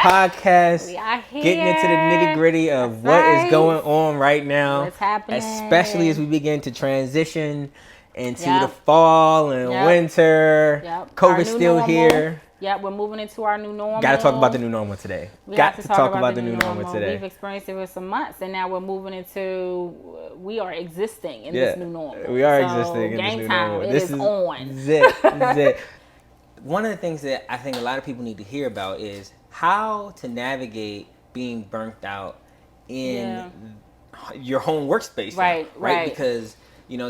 podcast. We are here. Getting into the nitty gritty of what is going on right now. What's happening. Especially as we begin to transition into the Yep. fall and winter. Yep. COVID's still here. Yep, we're moving into our new normal. Got to talk about the new normal today. Got to talk about the new normal today. We've experienced it for some months, and now we're moving into, we are existing in this new normal. We are existing in this new normal. It is on. Zit. One of the things that I think a lot of people need to hear about is how to navigate being burnt out in your home workspace. Right? Because,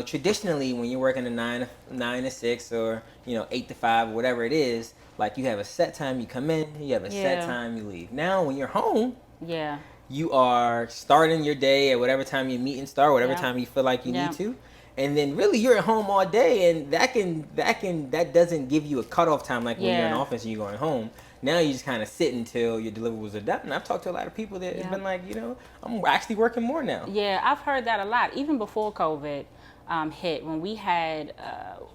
traditionally when you're working a 9 to 6 or, 8 to 5 or whatever it is, like you have a set time you come in, you have a set time you leave. Now when you're home, you are starting your day at whatever time your meeting start, whatever time you feel like you need to. And then really you're at home all day, and that doesn't give you a cutoff time like when you're in office and you're going home. Now you just kind of sit until your deliverables are done. And I've talked to a lot of people that have been like, I'm actually working more now. Yeah, I've heard that a lot. Even before COVID hit, when we had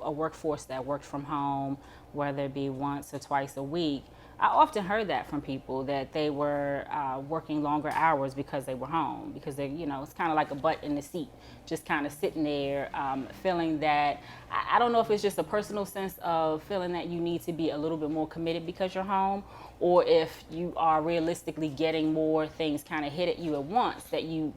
a workforce that worked from home, whether it be once or twice a week, I often heard that from people that they were working longer hours because they were home, because they, it's kind of like a butt in the seat, just kind of sitting there, feeling that, I don't know if it's just a personal sense of feeling that you need to be a little bit more committed because you're home, or if you are realistically getting more things kind of hit at you at once, that you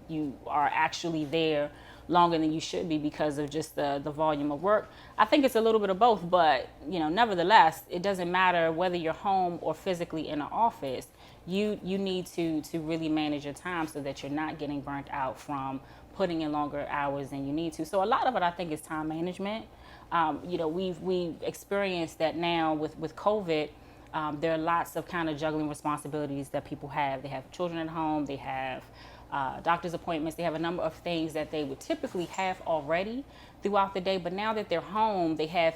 are actually there longer than you should be because of just the volume of work. I think it's a little bit of both, but nevertheless, it doesn't matter whether you're home or physically in an office. You need to really manage your time so that you're not getting burnt out from putting in longer hours than you need to. So a lot of it, I think, is time management. We've experienced that now with COVID. There are lots of kind of juggling responsibilities that people have. They have children at home. They have doctor's appointments. They have a number of things that they would typically have already throughout the day, but now that they're home, they have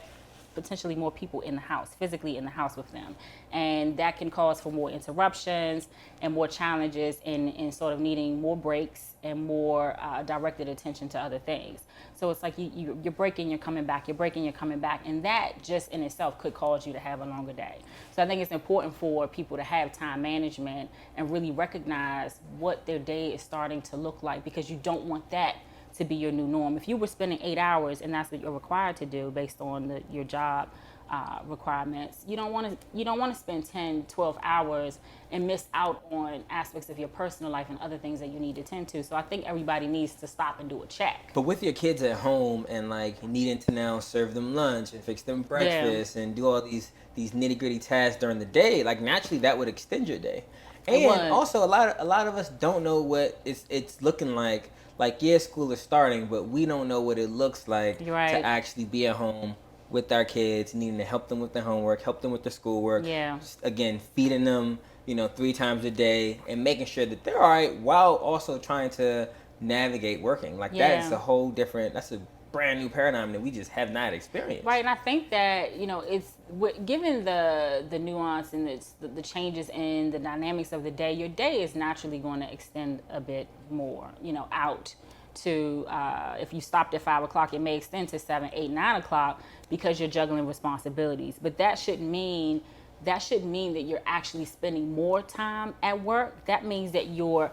potentially more people in the house, physically in the house with them, and that can cause for more interruptions and more challenges in sort of needing more breaks and more directed attention to other things. So it's like you're breaking, you're coming back, you're breaking, you're coming back, and that just in itself could cause you to have a longer day. So I think it's important for people to have time management and really recognize what their day is starting to look like, because you don't want that to be your new norm. If you were spending 8 hours and that's what you're required to do based on your job requirements, you don't want to spend 10, 12 hours and miss out on aspects of your personal life and other things that you need to tend to. So I think everybody needs to stop and do a check. But with your kids at home and like needing to now serve them lunch and fix them breakfast and do all these nitty gritty tasks during the day, like naturally that would extend your day. And also a lot of us don't know what it's looking like. Like, school is starting, but we don't know what it looks like to actually be at home with our kids, needing to help them with their homework, help them with their schoolwork. Just, again, feeding them, 3 times a day and making sure that they're all right while also trying to navigate working. Like, that's a brand new paradigm that we just have not experienced. Right, and I think that, it's given the nuance and the changes in the dynamics of the day, your day is naturally going to extend a bit more, out to, if you stopped at 5 o'clock, it may extend to 7, 8, 9 o'clock because you're juggling responsibilities. But that shouldn't mean that you're actually spending more time at work. That means that you're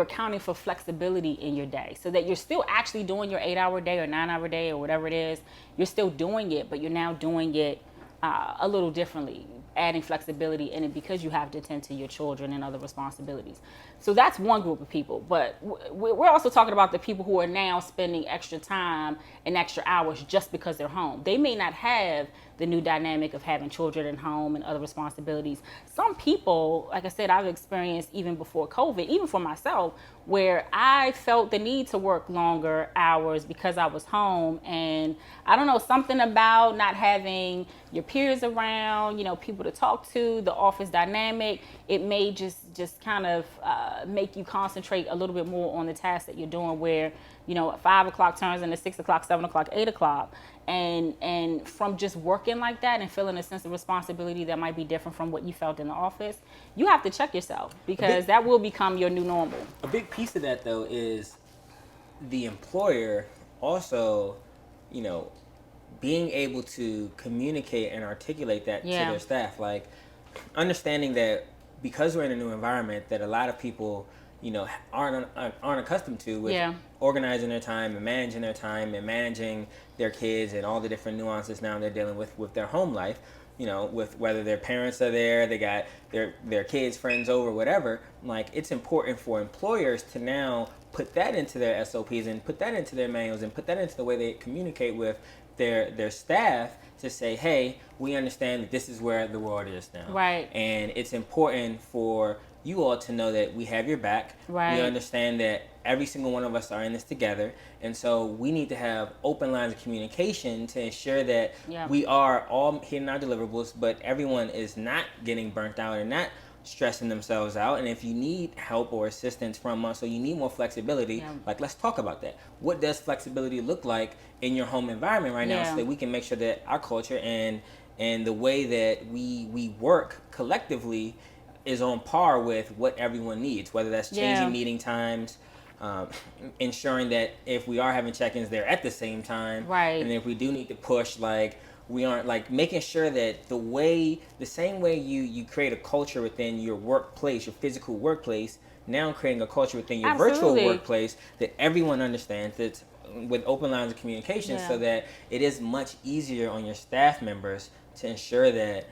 accounting for flexibility in your day, so that you're still actually doing your 8-hour day or 9-hour day or whatever it is. You're still doing it, but you're now doing it a little differently, adding flexibility in it because you have to tend to your children and other responsibilities. So that's one group of people. But we're also talking about the people who are now spending extra time and extra hours just because they're home. They may not have the new dynamic of having children at home and other responsibilities. Some people, like I said, I've experienced even before COVID, even for myself, where I felt the need to work longer hours because I was home. And I don't know, something about not having your peers around, people to talk to, the office dynamic, it may just kind of make you concentrate a little bit more on the tasks that you're doing, where 5 o'clock turns into 6 o'clock, 7 o'clock, 8 o'clock. And from just working like that and feeling a sense of responsibility that might be different from what you felt in the office, you have to check yourself, because that will become your new normal. A big piece of that, though, is the employer also, being able to communicate and articulate that to their staff. Like, understanding that because we're in a new environment that a lot of people, aren't accustomed to, with organizing their time and managing their time and managing their kids and all the different nuances now they're dealing with their home life, with whether their parents are there, they got their kids, friends over, whatever. Like, it's important for employers to now put that into their SOPs and put that into their manuals and put that into the way they communicate with their staff, to say, hey, we understand that this is where the world is now. Right. And it's important for you all to know that we have your back. Right. We understand that every single one of us are in this together. And so we need to have open lines of communication to ensure that we are all hitting our deliverables, but everyone is not getting burnt out and not stressing themselves out. And if you need help or assistance from us, or you need more flexibility, like, let's talk about that. What does flexibility look like in your home environment right now, so that we can make sure that our culture and the way that we work collectively is on par with what everyone needs, whether that's changing meeting times, ensuring that if we are having check-ins, they're at the same time. Right. And if we do need to push, like, we aren't, like, making sure that the same way you create a culture within your workplace, your physical workplace, now creating a culture within your virtual workplace that everyone understands, that's with open lines of communication, so that it is much easier on your staff members to ensure that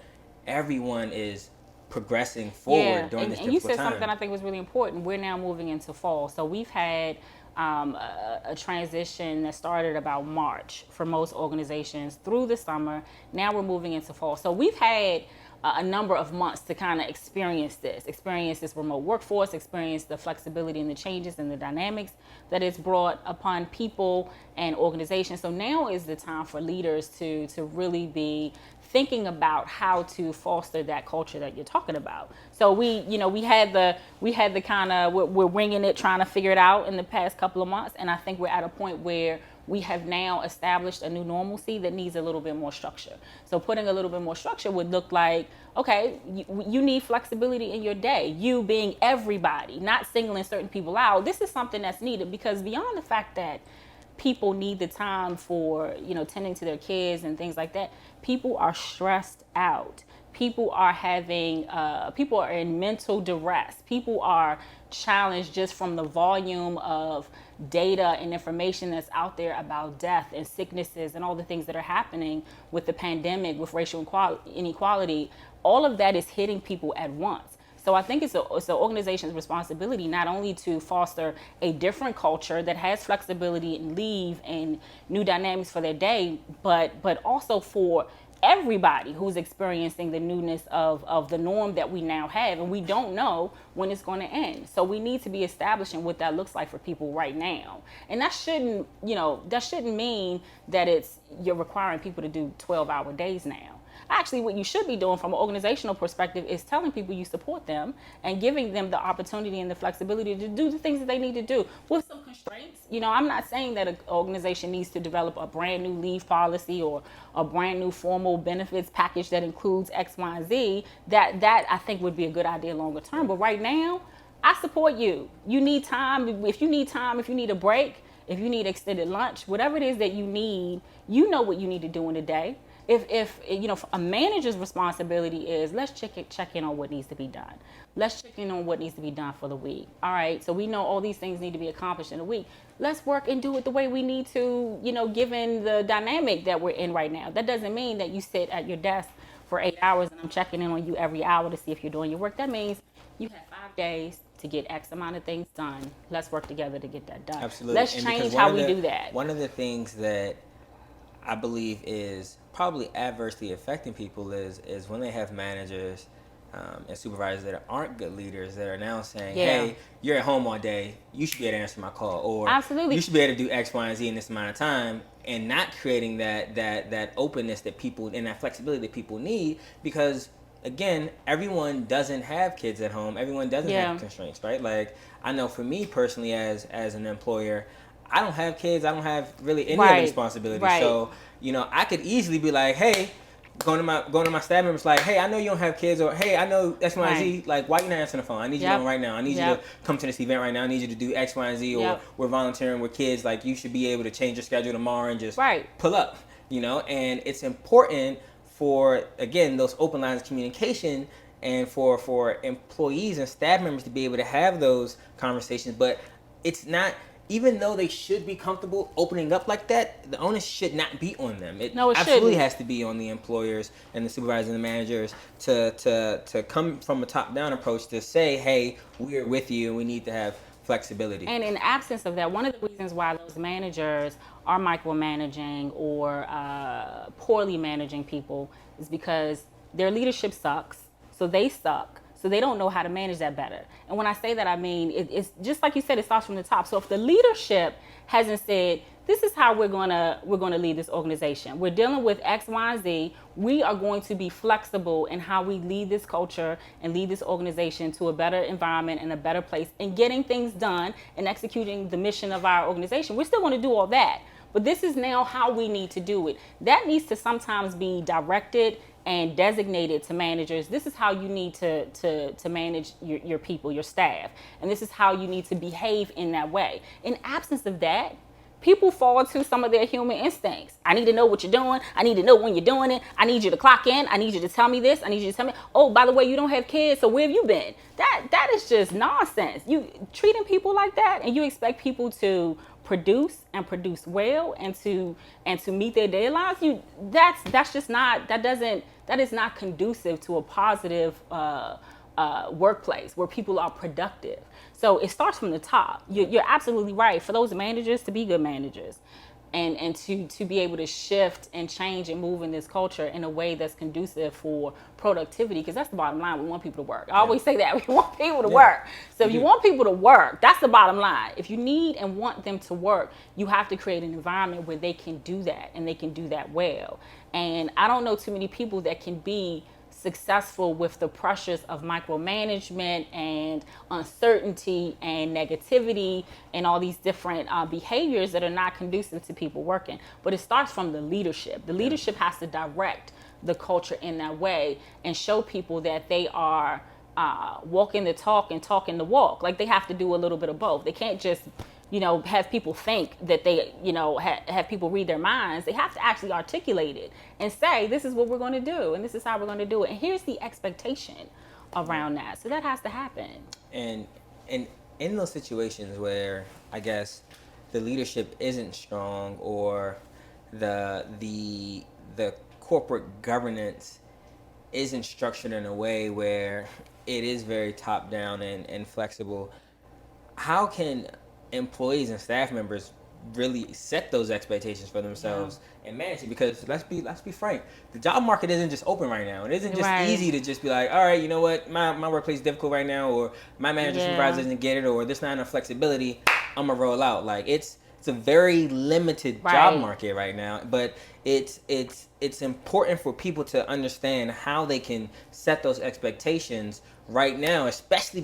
everyone is progressing forward during this difficult time. And you said something I think was really important. We're now moving into fall. So we've had a transition that started about March for most organizations through the summer. Now we're moving into fall. So we've had a number of months to kind of experience this remote workforce, experience the flexibility and the changes and the dynamics that it's brought upon people and organizations. So now is the time for leaders to really be thinking about how to foster that culture that you're talking about. So we had the kind of, we're winging it, trying to figure it out in the past couple of months. And I think we're at a point where we have now established a new normalcy that needs a little bit more structure. So putting a little bit more structure would look like, okay, you need flexibility in your day. You being everybody, not singling certain people out. This is something that's needed, because beyond the fact that people need the time for, tending to their kids and things like that, people are stressed out. People are people are in mental duress. People are challenged just from the volume of data and information that's out there about death and sicknesses and all the things that are happening with the pandemic, with racial inequality. All of that is hitting people at once. So I think it's an organization's responsibility not only to foster a different culture that has flexibility and leave and new dynamics for their day, but also for everybody who's experiencing the newness of the norm that we now have, and we don't know when it's going to end. So we need to be establishing what that looks like for people right now. And that shouldn't mean that you're requiring people to do 12-hour days now. Actually, what you should be doing from an organizational perspective is telling people you support them and giving them the opportunity and the flexibility to do the things that they need to do with some constraints. I'm not saying that an organization needs to develop a brand new leave policy or a brand new formal benefits package that includes X, Y, and Z. That I think would be a good idea longer term. But right now, I support you. You need time. If you need a break, if you need extended lunch, whatever it is that you need, you know what you need to do in a day. If a manager's responsibility is, let's check in on what needs to be done. Let's check in on what needs to be done for the week. All right, so we know all these things need to be accomplished in a week. Let's work and do it the way we need to, given the dynamic that we're in right now. That doesn't mean that you sit at your desk for 8 hours and I'm checking in on you every hour to see if you're doing your work. That means you have 5 days to get X amount of things done. Let's work together to get that done. Absolutely. Let's change how we do that. One of the things that I believe is probably adversely affecting people is when they have managers and supervisors that aren't good leaders that are now saying, hey, you're at home all day, you should be able to answer my call, or absolutely, you should be able to do X, Y, and Z in this amount of time, and not creating that openness that people and that flexibility that people need, because again, everyone doesn't have kids at home, everyone doesn't have constraints, right? Like, I know for me personally as an employer, I don't have kids, I don't have really any other responsibility. So, I could easily be like, hey, going to my staff members, like, hey, I know you don't have kids, or hey, I know X, Y, and Z, like, why you not answering the phone? I need you on right now. I need you to come to this event right now. I need you to do X, Y, and Z, or we're volunteering with kids. Like, you should be able to change your schedule tomorrow and just pull up, and it's important for, again, those open lines of communication and for employees and staff members to be able to have those conversations. But it's not, even though they should be comfortable opening up like that, the onus should not be on them. It absolutely has to be on the employers and the supervisors and the managers to come from a top-down approach to say, hey, we're with you and we need to have flexibility. And in absence of that, one of the reasons why those managers are micromanaging or poorly managing people is because their leadership sucks, so they suck. So they don't know how to manage that better. And when I say that, I mean, it's just like you said, it starts from the top. So if the leadership hasn't said, this is how we're gonna lead this organization. We're dealing with X, Y, and Z. We are going to be flexible in how we lead this culture and lead this organization to a better environment and a better place and getting things done and executing the mission of our organization. We're still gonna do all that. But this is now how we need to do it. That needs to sometimes be directed and designated to managers. This is how you need to manage your people, your staff. And this is how you need to behave in that way. In absence of that, people fall to some of their human instincts. I need to know what you're doing. I need to know when you're doing it. I need you to clock in. I need you to tell me this. I need you to tell me, oh, by the way, you don't have kids, so where have you been? That is just nonsense. You treating people like that, and you expect people to produce and produce well and to meet their deadlines. That is not conducive to a positive workplace where people are productive. So it starts from the top. You're absolutely right. For those managers to be good managers and to be able to shift and change and move in this culture in a way that's conducive for productivity, because that's the bottom line. We want people to work. I always say that. We want people to work. So if you want people to work, that's the bottom line. If you need and want them to work, you have to create an environment where they can do that and they can do that well. And I don't know too many people that can be successful with the pressures of micromanagement and uncertainty and negativity and all these different behaviors that are not conducive to people working. But it starts from the leadership. The leadership has to direct the culture in that way and show people that they are walking the talk and talking the walk. Like, they have to do a little bit of both. They can't just have people think that they, have people read their minds. They have to actually articulate it and say, this is what we're going to do, and this is how we're going to do it. And here's the expectation around that. So that has to happen. And in those situations where, I guess, the leadership isn't strong, or the corporate governance isn't structured in a way where it is very top down and flexible, how can employees and staff members really set those expectations for themselves and manage it? Because let's be frank, the job market isn't just open right now. It isn't just easy to just be like, all right, you know what, my workplace is difficult right now, or my manager supervisor doesn't get it, or there's not enough flexibility, I'm gonna roll out. Like, it's a very limited job market right now, but it's important for people to understand how they can set those expectations right now, especially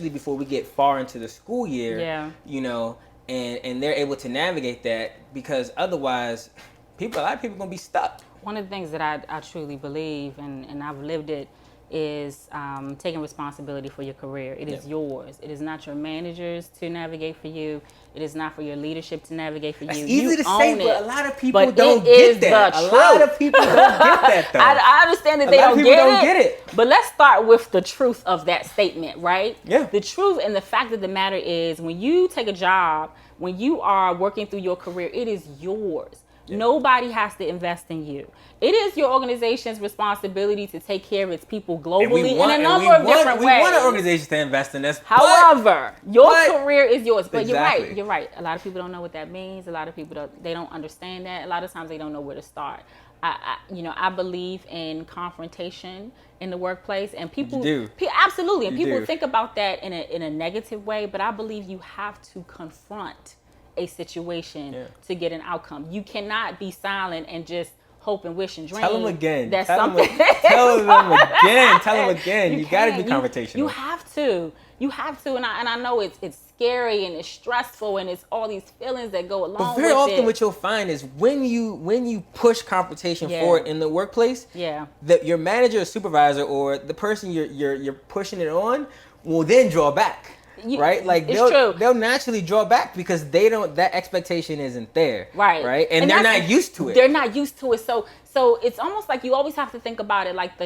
before we get far into the school year, and they're able to navigate that, because otherwise a lot of people are going to be stuck. One of the things that I truly believe, and I've lived it, is taking responsibility for your career. It is yours. It is not your managers to navigate for you. It is not for your leadership to navigate for you. It's easy to say, but a lot of people but don't get that. A lot of people don't get that, though. I understand that they don't get it. But let's start with the truth of that statement, right? Yeah. The truth and the fact of the matter is, when you take a job, when you are working through your career, it is yours. Yeah. Nobody has to invest in you. It is your organization's responsibility to take care of its people globally in a number of different ways. We want our organization to invest in us. However, your career is yours. But you're right. A lot of people don't know what that means. A lot of people don't understand that. A lot of times they don't know where to start. I believe in confrontation in the workplace, and people do. Absolutely, and people think about that in a negative way. But I believe you have to confront a situation to get an outcome. You cannot be silent and just hope and wish and dream. Tell them again. That's tell something. Tell them again. Tell them again. You got to be confrontational. You have to. You have to. And I know it's scary and it's stressful and it's all these feelings that go along with it. But very often what you'll find is when you push confrontation forward in the workplace, that your manager or supervisor or the person you're pushing it on will then draw back. Right, like they'll naturally draw back because that expectation isn't there. Right, and they're not used to it. They're not used to it. So it's almost like you always have to think about it like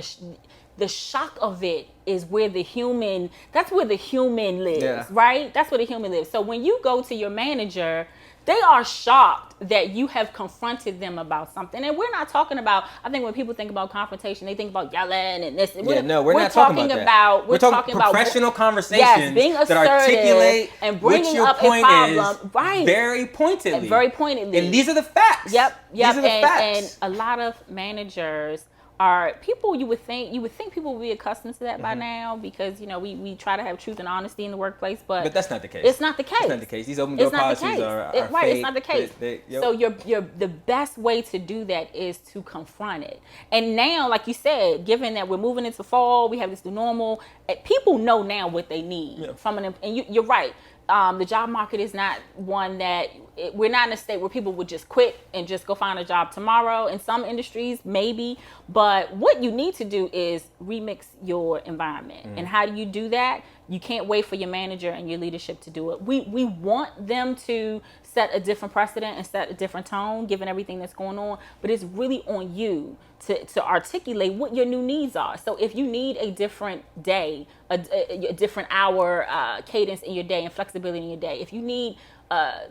the shock of it is where that's where the human lives, right? That's where the human lives. So when you go to your manager, they are shocked that you have confronted them about something. And we're not talking about, I think when people think about confrontation, they think about yelling and this. We're not talking about that. We're talking about professional conversations, yes, being assertive that articulate and bringing up a problem. Right. Very pointedly. And very pointedly. And these are the facts. Yep. These are the facts. And a lot of managers are people you would think people would be accustomed to that by now, because we try to have truth and honesty in the workplace, but that's not the case. It's not the case. It's not the case. These open door policies are right. fake. It's not the case. So the best way to do that is to confront it. And now, like you said, given that we're moving into fall, we have this new normal. People know now what they need from an. And you're right. The job market is not one that we're not in a state where people would just quit and just go find a job tomorrow. In some industries, maybe. But what you need to do is remix your environment. And how do you do that? You can't wait for your manager and your leadership to do it. We want them to set a different precedent and set a different tone, given everything that's going on. But it's really on you to articulate what your new needs are. So if you need a different day, a different hour cadence in your day and flexibility in your day, if you need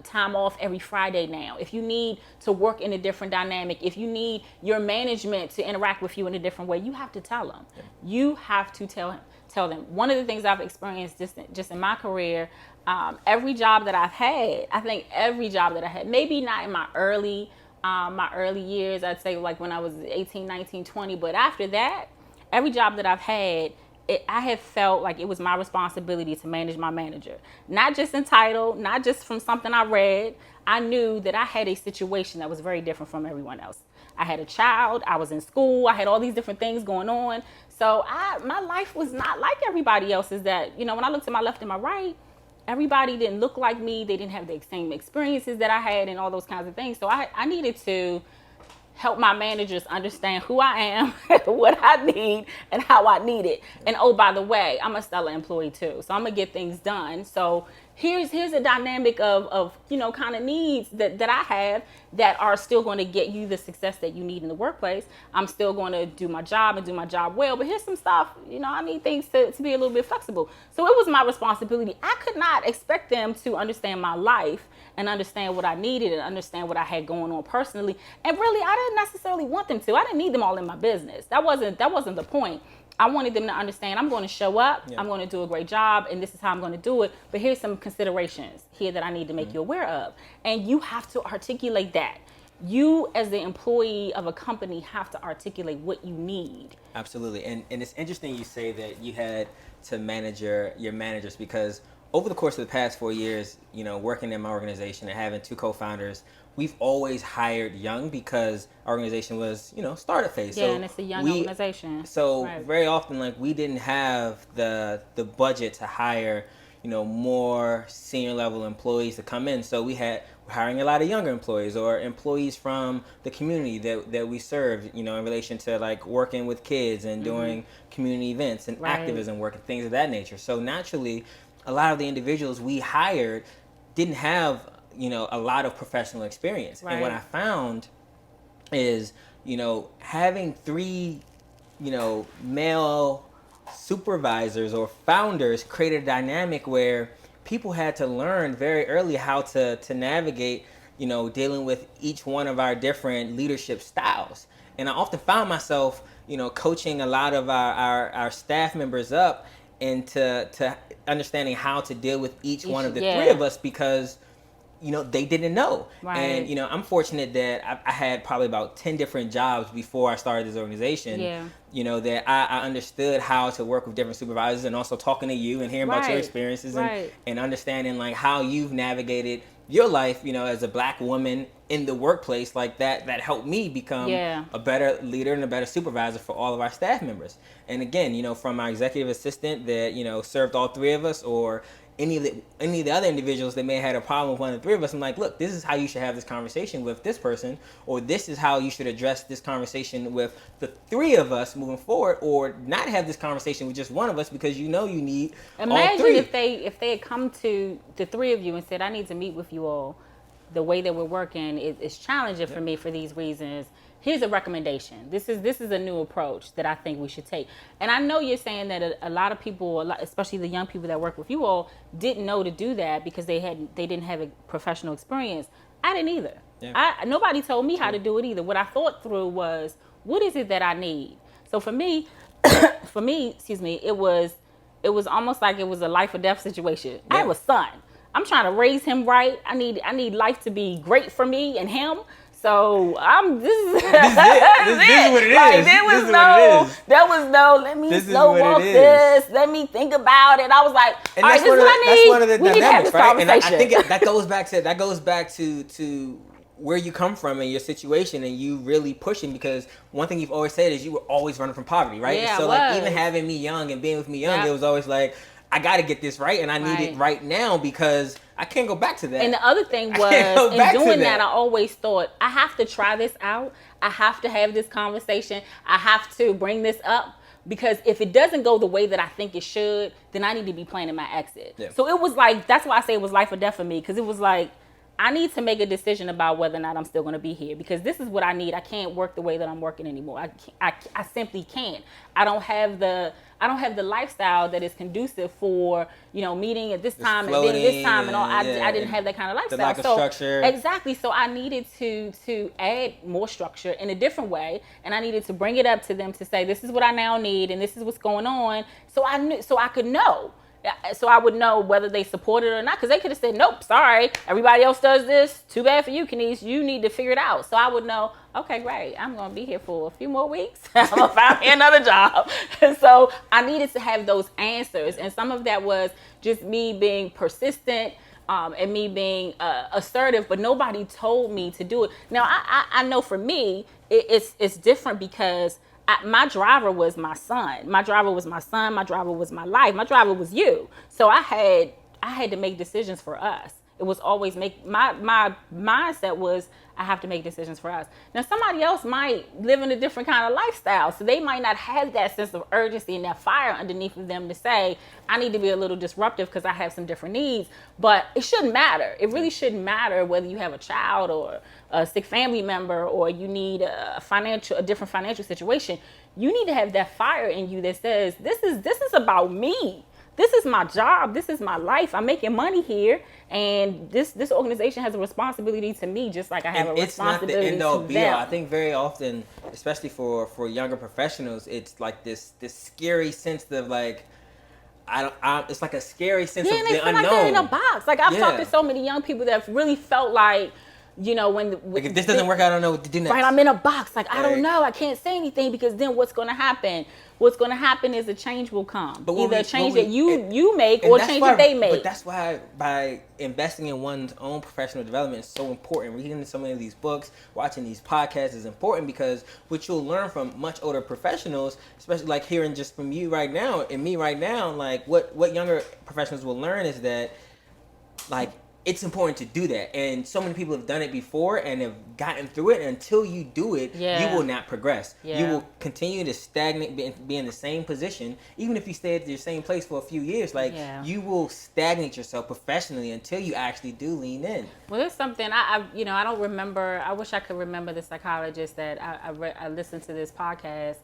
time off every Friday now, if you need to work in a different dynamic, if you need your management to interact with you in a different way, you have to tell them. You have to tell them. One of the things I've experienced just in my career, every job that I've had, maybe not in my early years, I'd say like when I was 18, 19, 20, but after that, every job that I've had, I have felt like it was my responsibility to manage my manager. Not just in title, not just from something I read. I knew that I had a situation that was very different from everyone else. I had a child, I was in school, I had all these different things going on. So my life was not like everybody else's. That, when I looked to my left and my right, everybody didn't look like me. They didn't have the same experiences that I had and all those kinds of things. So I needed to help my managers understand who I am, what I need, and how I need it. And oh, by the way, I'm a stellar employee too, so I'm gonna get things done. So here's a dynamic of kind of needs that I have that are still going to get you the success that you need in the workplace. I'm still going to do my job and do my job well, but here's some stuff, I need things to be a little bit flexible. So it was my responsibility. I could not expect them to understand my life and understand what I needed and understand what I had going on personally. And really, I didn't necessarily want them to. I didn't need them all in my business. That wasn't the point. I wanted them to understand I'm going to show up, I'm going to do a great job, and this is how I'm going to do it. But here's some considerations here that I need to make you aware of. And you have to articulate that. You, as the employee of a company, have to articulate what you need. Absolutely. And it's interesting you say that you had to manage your managers, because over the course of the past 4 years, working in my organization and having two co-founders, we've always hired young because our organization was, startup phase. Yeah, so and it's a young organization. So very often, we didn't have the budget to hire, more senior level employees to come in. So we're hiring a lot of younger employees or employees from the community that we serve, in relation to working with kids and doing community events and activism work and things of that nature. So naturally, a lot of the individuals we hired didn't have a lot of professional experience. And what I found is, having three, male supervisors or founders created a dynamic where people had to learn very early how to navigate, dealing with each one of our different leadership styles. And I often found myself, coaching a lot of our staff members up into understanding how to deal with each one of the three of us, because they didn't know. And, I'm fortunate that I had probably about 10 different jobs before I started this organization, that I understood how to work with different supervisors, and also talking to you and hearing about your experiences and understanding how you've navigated your life, as a Black woman in the workplace that helped me become a better leader and a better supervisor for all of our staff members. And again, from our executive assistant that, served all three of us, or any of the other individuals that may have had a problem with one of the three of us, I'm like, look, this is how you should have this conversation with this person, or this is how you should address this conversation with the three of us moving forward, or not have this conversation with just one of us because you need all three. Imagine if they had come to the three of you and said, I need to meet with you all. The way that we're working is challenging for me for these reasons. here's a recommendation. This is a new approach that I think we should take. And I know you're saying that a lot of people, especially the young people that work with you all, didn't know to do that because they didn't have a professional experience. I didn't either. Yeah. Nobody told me how to do it either. What I thought through was, what is it that I need? So for me, it was almost like it was a life or death situation. Yeah. I have a son. I'm trying to raise him right. I need life to be great for me and him. So this is what it is. Like, there was no, let me slow walk this. Let me think about it. I was like, all right, this is what I need. That's one of the dynamics, right? And I think that goes back to where you come from and your situation, and you really pushing, because one thing you've always said is you were always running from poverty, right? Yeah, so like even having me young and being with me young, it was always like, I got to get this right, and I need it right now because I can't go back to that. And the other thing was, in doing that, I always thought, I have to try this out. I have to have this conversation. I have to bring this up, because if it doesn't go the way that I think it should, then I need to be planning my exit. Yeah. So it was like, that's why I say it was life or death for me, because it was like, I need to make a decision about whether or not I'm still going to be here, because this is what I need. I can't work the way that I'm working anymore. I simply can't. I don't have the lifestyle that is conducive for, meeting at this time and then this time and all. I didn't have that kind of lifestyle. The lack of structure. Exactly. So I needed to add more structure in a different way, and I needed to bring it up to them to say, this is what I now need and this is what's going on. So I could know. So I would know whether they support it or not, because they could have said, nope, sorry, everybody else does this. Too bad for you, Kenice. You need to figure it out. So I would know, okay, great. I'm going to be here for a few more weeks. I'm going to find me another job. And so I needed to have those answers. And some of that was just me being persistent and me being assertive, but nobody told me to do it. Now, I know for me, it's different, because my driver was my son. My driver was my son. My driver was my life. My driver was you. So I had to make decisions for us. It was always my mindset was, I have to make decisions for us. Now, somebody else might live in a different kind of lifestyle, so they might not have that sense of urgency and that fire underneath of them to say, I need to be a little disruptive because I have some different needs. But it shouldn't matter. It really shouldn't matter whether you have a child or a sick family member, or you need a different financial situation. You need to have that fire in you that says, this is about me. This is my job. This is my life. I'm making money here, and this organization has a responsibility to me, just like I have a responsibility to them. It's not the end all be all. I think very often, especially for younger professionals, it's like this scary sense of like, it's like a scary sense of the unknown. Yeah, and they feel like they're in a box. Like I've talked to so many young people that have really felt like, like if this doesn't work, I don't know what to do next. Right, I'm in a box. Like, I don't know. I can't say anything, because then what's going to happen? What's going to happen is a change will come. Either a change that you make or a change that they make. But that's why by investing in one's own professional development is so important. Reading so many of these books, watching these podcasts is important, because what you'll learn from much older professionals, especially like hearing just from you right now and me right now, like what younger professionals will learn is that, like, it's important to do that. And so many people have done it before and have gotten through it. And until you do it, you will not progress. Yeah. You will continue to stagnate, be in the same position. Even if you stay at your same place for a few years, you will stagnate yourself professionally until you actually do lean in. Well, there's something, I don't remember. I wish I could remember the psychologist that I listened to this podcast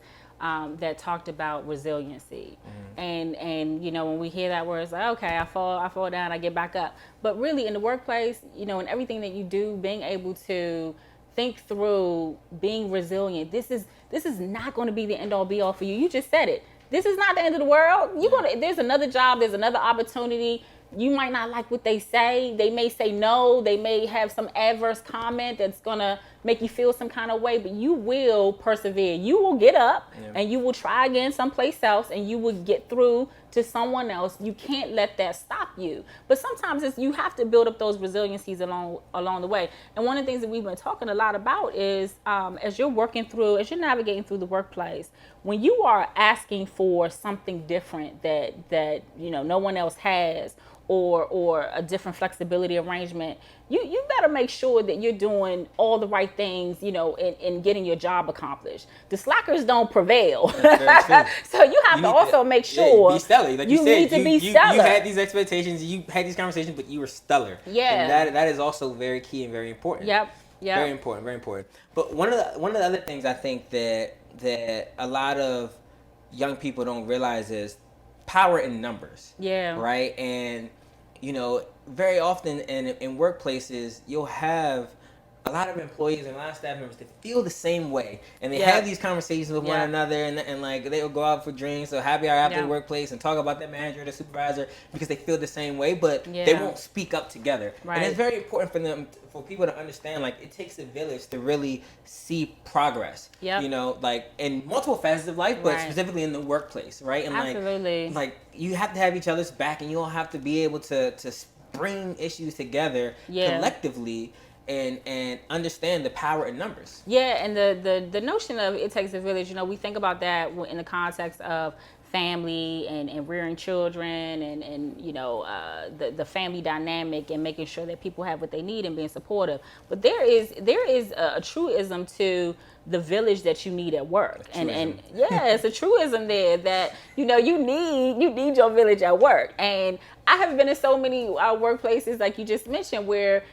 that talked about resiliency. Mm-hmm. And when we hear that word, it's like, okay, I fall down, I get back up. But really in the workplace, in everything that you do, being able to think through being resilient, this is not going to be the end all be all for you. You just said it. This is not the end of the world. There's another job, there's another opportunity. You might not like what they say. They may say no. They may have some adverse comment that's going to make you feel some kind of way, but you will persevere. You will get up and you will try again someplace else, and you will get through to someone else. You can't let that stop you. But sometimes you have to build up those resiliencies along the way. And one of the things that we've been talking a lot about is as you're navigating through the workplace, when you are asking for something different that no one else has, or a different flexibility arrangement, you better make sure that you're doing all the right things, in getting your job accomplished. The slackers don't prevail. So you have to also make sure be stellar. Like you said, need to be stellar. You had these expectations, you had these conversations, but you were stellar. Yeah. And that is also very key and very important. Yep. Yeah. Very important, very important. But one of the other things I think that a lot of young people don't realize is power in numbers. Yeah. Right? And very often in workplaces you'll have a lot of employees and a lot of staff members that feel the same way, and they have these conversations with one another, and like they'll go out for drinks or happy hour after the workplace and talk about their manager or their supervisor because they feel the same way, but they won't speak up together. Right. And it's very important for people to understand, like, it takes a village to really see progress. Yep. Like in multiple facets of life, but specifically in the workplace, right? And absolutely. Like you have to have each other's back, and you all have to be able to bring issues together collectively. And understand the power in numbers. Yeah, and the notion of it takes a village, we think about that in the context of family and rearing children and the family dynamic and making sure that people have what they need and being supportive. But there is a truism to the village that you need at work, and it's a truism there that you need your village at work. And I have been in so many workplaces, like you just mentioned, where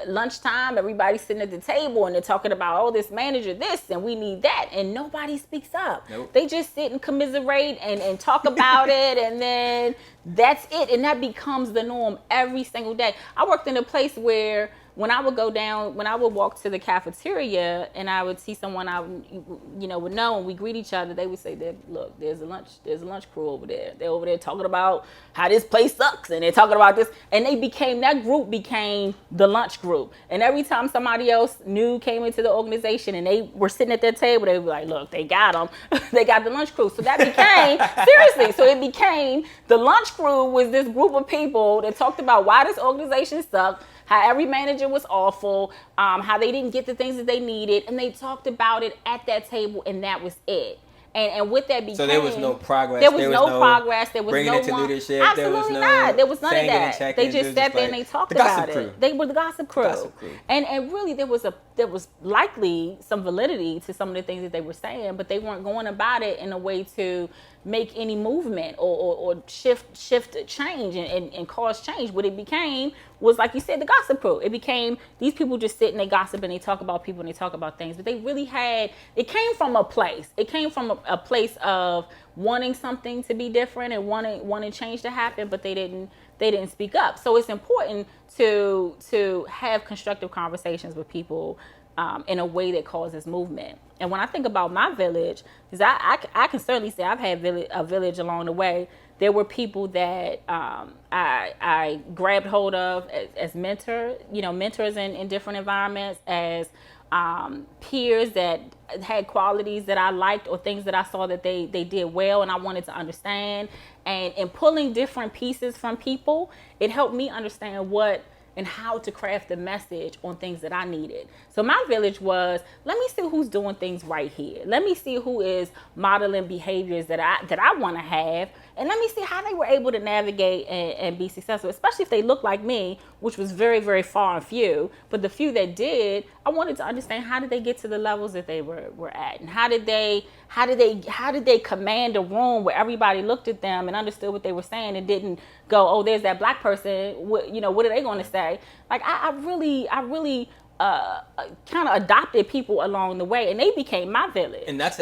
lunchtime, everybody's sitting at the table and they're talking about, this manager this and we need that, and nobody speaks up. Nope. They just sit and commiserate and talk about it, and then that's it, and that becomes the norm every single day. I worked in a place where when I would walk to the cafeteria and I would see someone I would know, and we greet each other, they would say, look, there's a lunch crew over there. They're over there talking about how this place sucks, and they're talking about this, and that group became the lunch group. And every time somebody else new came into the organization and they were sitting at their table, they would be like, look, they got them. They got the lunch crew. So that became, seriously, so it became the lunch crew was this group of people that talked about why this organization sucked, how every manager was awful, how they didn't get the things that they needed, and they talked about it at that table, and that was it. And with that became... So there was no progress. There was no progress. There was bringing no it to leadership. Absolutely not. There was none of that. They just sat there and they talked about it. They were the gossip crew. And really there was likely some validity to some of the things that they were saying, but they weren't going about it in a way to make any movement or shift change and cause change. What it became was, like you said, the gossip crew. It became these people just sit and they gossip and they talk about people and they talk about things, but they really it came from a place. It came from a place of wanting something to be different and wanting change to happen, but they didn't speak up. So it's important to have constructive conversations with people in a way that causes movement. And when I think about my village, because I can certainly say I've had a village along the way. There were people that I grabbed hold of as mentors in different environments, as peers that had qualities that I liked or things that I saw that they did well and I wanted to understand. And in pulling different pieces from people, it helped me understand what and how to craft the message on things that I needed. So my village was, let me see who's doing things right here. Let me see who is modeling behaviors that I want to have. And let me see how they were able to navigate and be successful, especially if they look like me, which was very, very far and few. But the few that did, I wanted to understand, how did they get to the levels that they were at? And how did they command a room where everybody looked at them and understood what they were saying and didn't go, oh, there's that black person. What are they going to say? Like, I really kind of adopted people along the way, and they became my village. And that's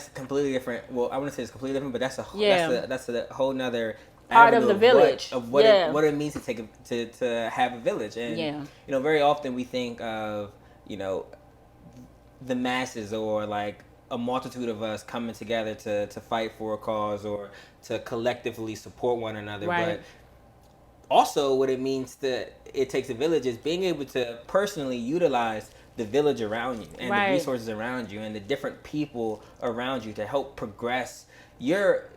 completely different. Well, I wouldn't say it's completely different, but that's a whole nother part of the village what it means to have a village. And very often we think of the masses, or like a multitude of us coming together to fight for a cause or to collectively support one another. Right. But also what it means it takes a village is being able to personally utilize the village around you and the resources around you and the different people around you to help progress your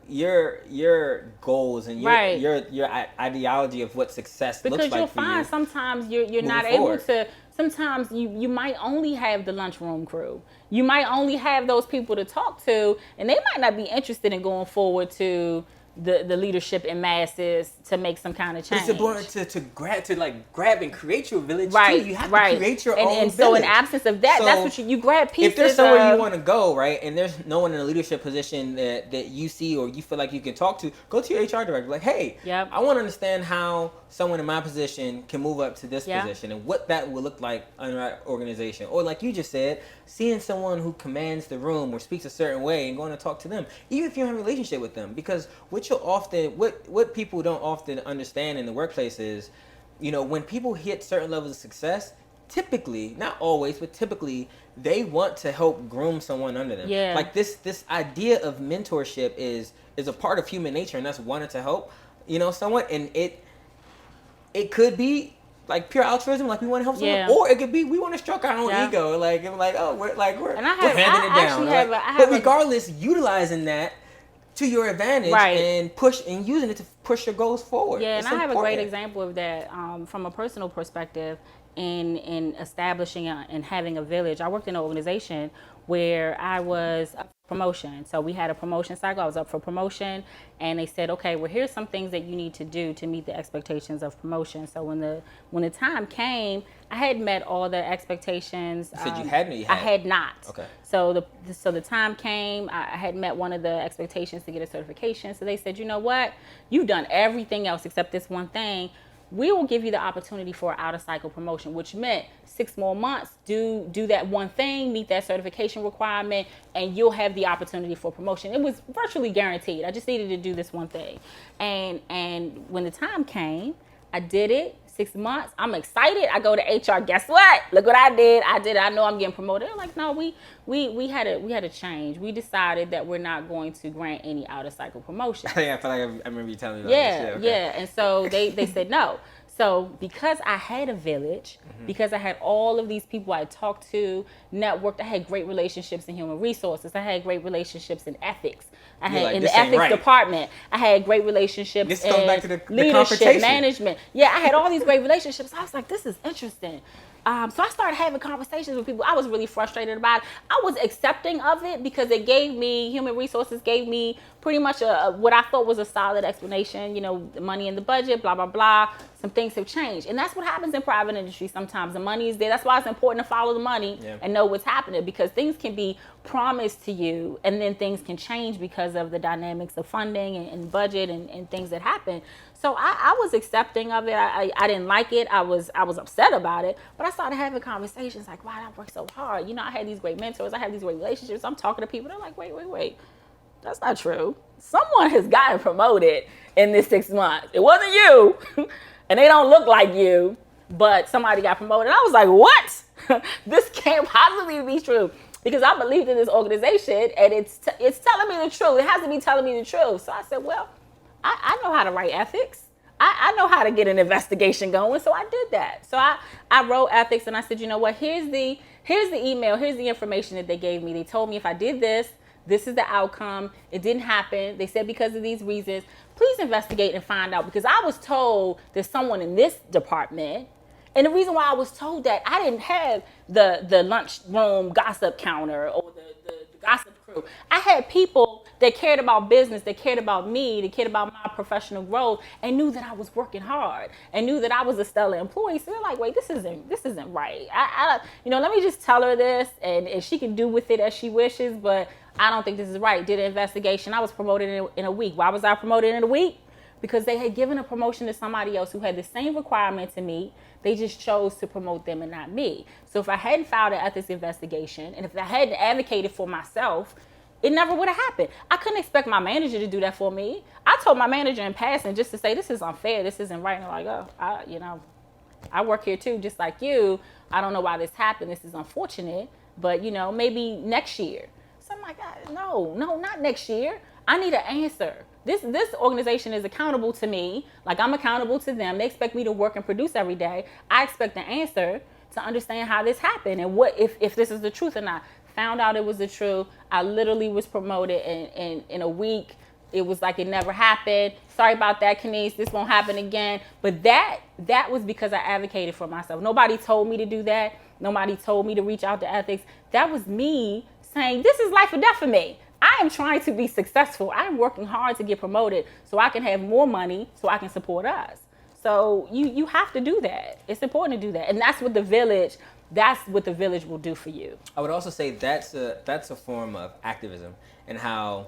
goals and your ideology of what success looks like for you. Because you'll find sometimes you're not able to. Sometimes you might only have the lunchroom crew. You might only have those people to talk to, and they might not be interested in going forward to the leadership in masses to make some kind of change. It's important to grab and create your village too. You have to create your own and village. So in absence of that, that's what you grab pieces. If there's somewhere you want to go, right, and there's no one in a leadership position that you see or you feel like you can talk to, go to your HR director. Like, hey, I want to understand how someone in my position can move up to this position and what that will look like in our organization. Or like you just said, seeing someone who commands the room or speaks a certain way and going to talk to them, even if you don't have a relationship with them, because what people don't often understand in the workplace is, when people hit certain levels of success, typically, not always, but typically, they want to help groom someone under them. Yeah. Like this idea of mentorship is a part of human nature, and that's wanting to help, someone. And it could be like pure altruism, like we want to help someone, or it could be we want to stroke our own ego, like we're handing it down. But regardless, utilizing that to your advantage and using it to push your goals forward. Yeah, and I have a great example of that from a personal perspective in establishing and having a village. I worked in an organization where I was up for promotion. So we had a promotion cycle. I was up for promotion, and they said, okay, well, here's some things that you need to do to meet the expectations of promotion. So when the time came, I had met all the expectations. You said you hadn't? Or you had? I had not. Okay. So the time came, I had met one of the expectations to get a certification. So they said, you know what? You've done everything else except this one thing. We will give you the opportunity for an out-of-cycle promotion, which meant 6 more months, do that one thing, meet that certification requirement, and you'll have the opportunity for promotion. It was virtually guaranteed. I just needed to do this one thing. And when the time came, I did it. 6 months. I'm excited. I go to HR. Guess what? Look what I did. I know I'm getting promoted. They're like, no, we had a change. We decided that we're not going to grant any out of cycle promotion. Yeah, I feel like I remember you telling me about this. Yeah. And so they said no. So because I had a village, because I had all of these people I talked to, networked, I had great relationships in human resources. I had great relationships in ethics. I had in the ethics department. I had great relationships in back to the leadership, management. Yeah, I had all these great relationships. I was like, this is interesting. So I started having conversations with people. I was really frustrated about it. I was accepting of it because it gave me, human resources gave me pretty much what I thought was a solid explanation, the money in the budget, blah, blah, blah. Some things have changed. And that's what happens in private industry sometimes. The money is there. That's why it's important to follow the money and know what's happening, because things can be promised to you and then things can change because of the dynamics of funding and budget and things that happen. So I was accepting of it. I didn't like it. I was upset about it. But I started having conversations like, wow, I worked so hard. I had these great mentors. I had these great relationships. I'm talking to people. They're like, wait. That's not true. Someone has gotten promoted in this 6 months. It wasn't you. And they don't look like you. But somebody got promoted. And I was like, what? This can't possibly be true. Because I believed in this organization. And it's telling me the truth. It has to be telling me the truth. So I said, well, I know how to write ethics. I know how to get an investigation going. So I did that. So I wrote ethics and I said, you know what, here's the email, here's the information that they gave me. They told me if I did this, this is the outcome. It didn't happen. They said because of these reasons, please investigate and find out. Because I was told there's someone in this department. And the reason why I was told that, I didn't have the lunchroom gossip counter or the gossip crew. I had people that cared about business, that cared about me, that cared about my professional growth, and knew that I was working hard, and knew that I was a stellar employee. So they're like, wait, this isn't right. Let me just tell her this, and she can do with it as she wishes, but I don't think this is right. Did an investigation. I was promoted in a week. Why was I promoted in a week? Because they had given a promotion to somebody else who had the same requirement to meet. They just chose to promote them and not me. So if I hadn't filed an ethics investigation, and if I hadn't advocated for myself, it never would have happened. I couldn't expect my manager to do that for me. I told my manager in passing just to say, this is unfair, this isn't right. And they're like, I work here too, just like you. I don't know why this happened. This is unfortunate, but maybe next year. So I'm like, no, not next year. I need an answer. This organization is accountable to me. Like, I'm accountable to them. They expect me to work and produce every day. I expect an answer to understand how this happened and what if this is the truth or not. Found out it was the truth. I literally was promoted in a week. It was like it never happened. Sorry about that, Kenice. This won't happen again. But that was because I advocated for myself. Nobody told me to do that. Nobody told me to reach out to ethics. That was me saying, this is life or death for me. I I am trying to be successful. I'm working hard to get promoted so I can have more money so I can support us. So you have to do that. It's important to do that. And that's what the village will do for you. I would also say that's a form of activism, and how,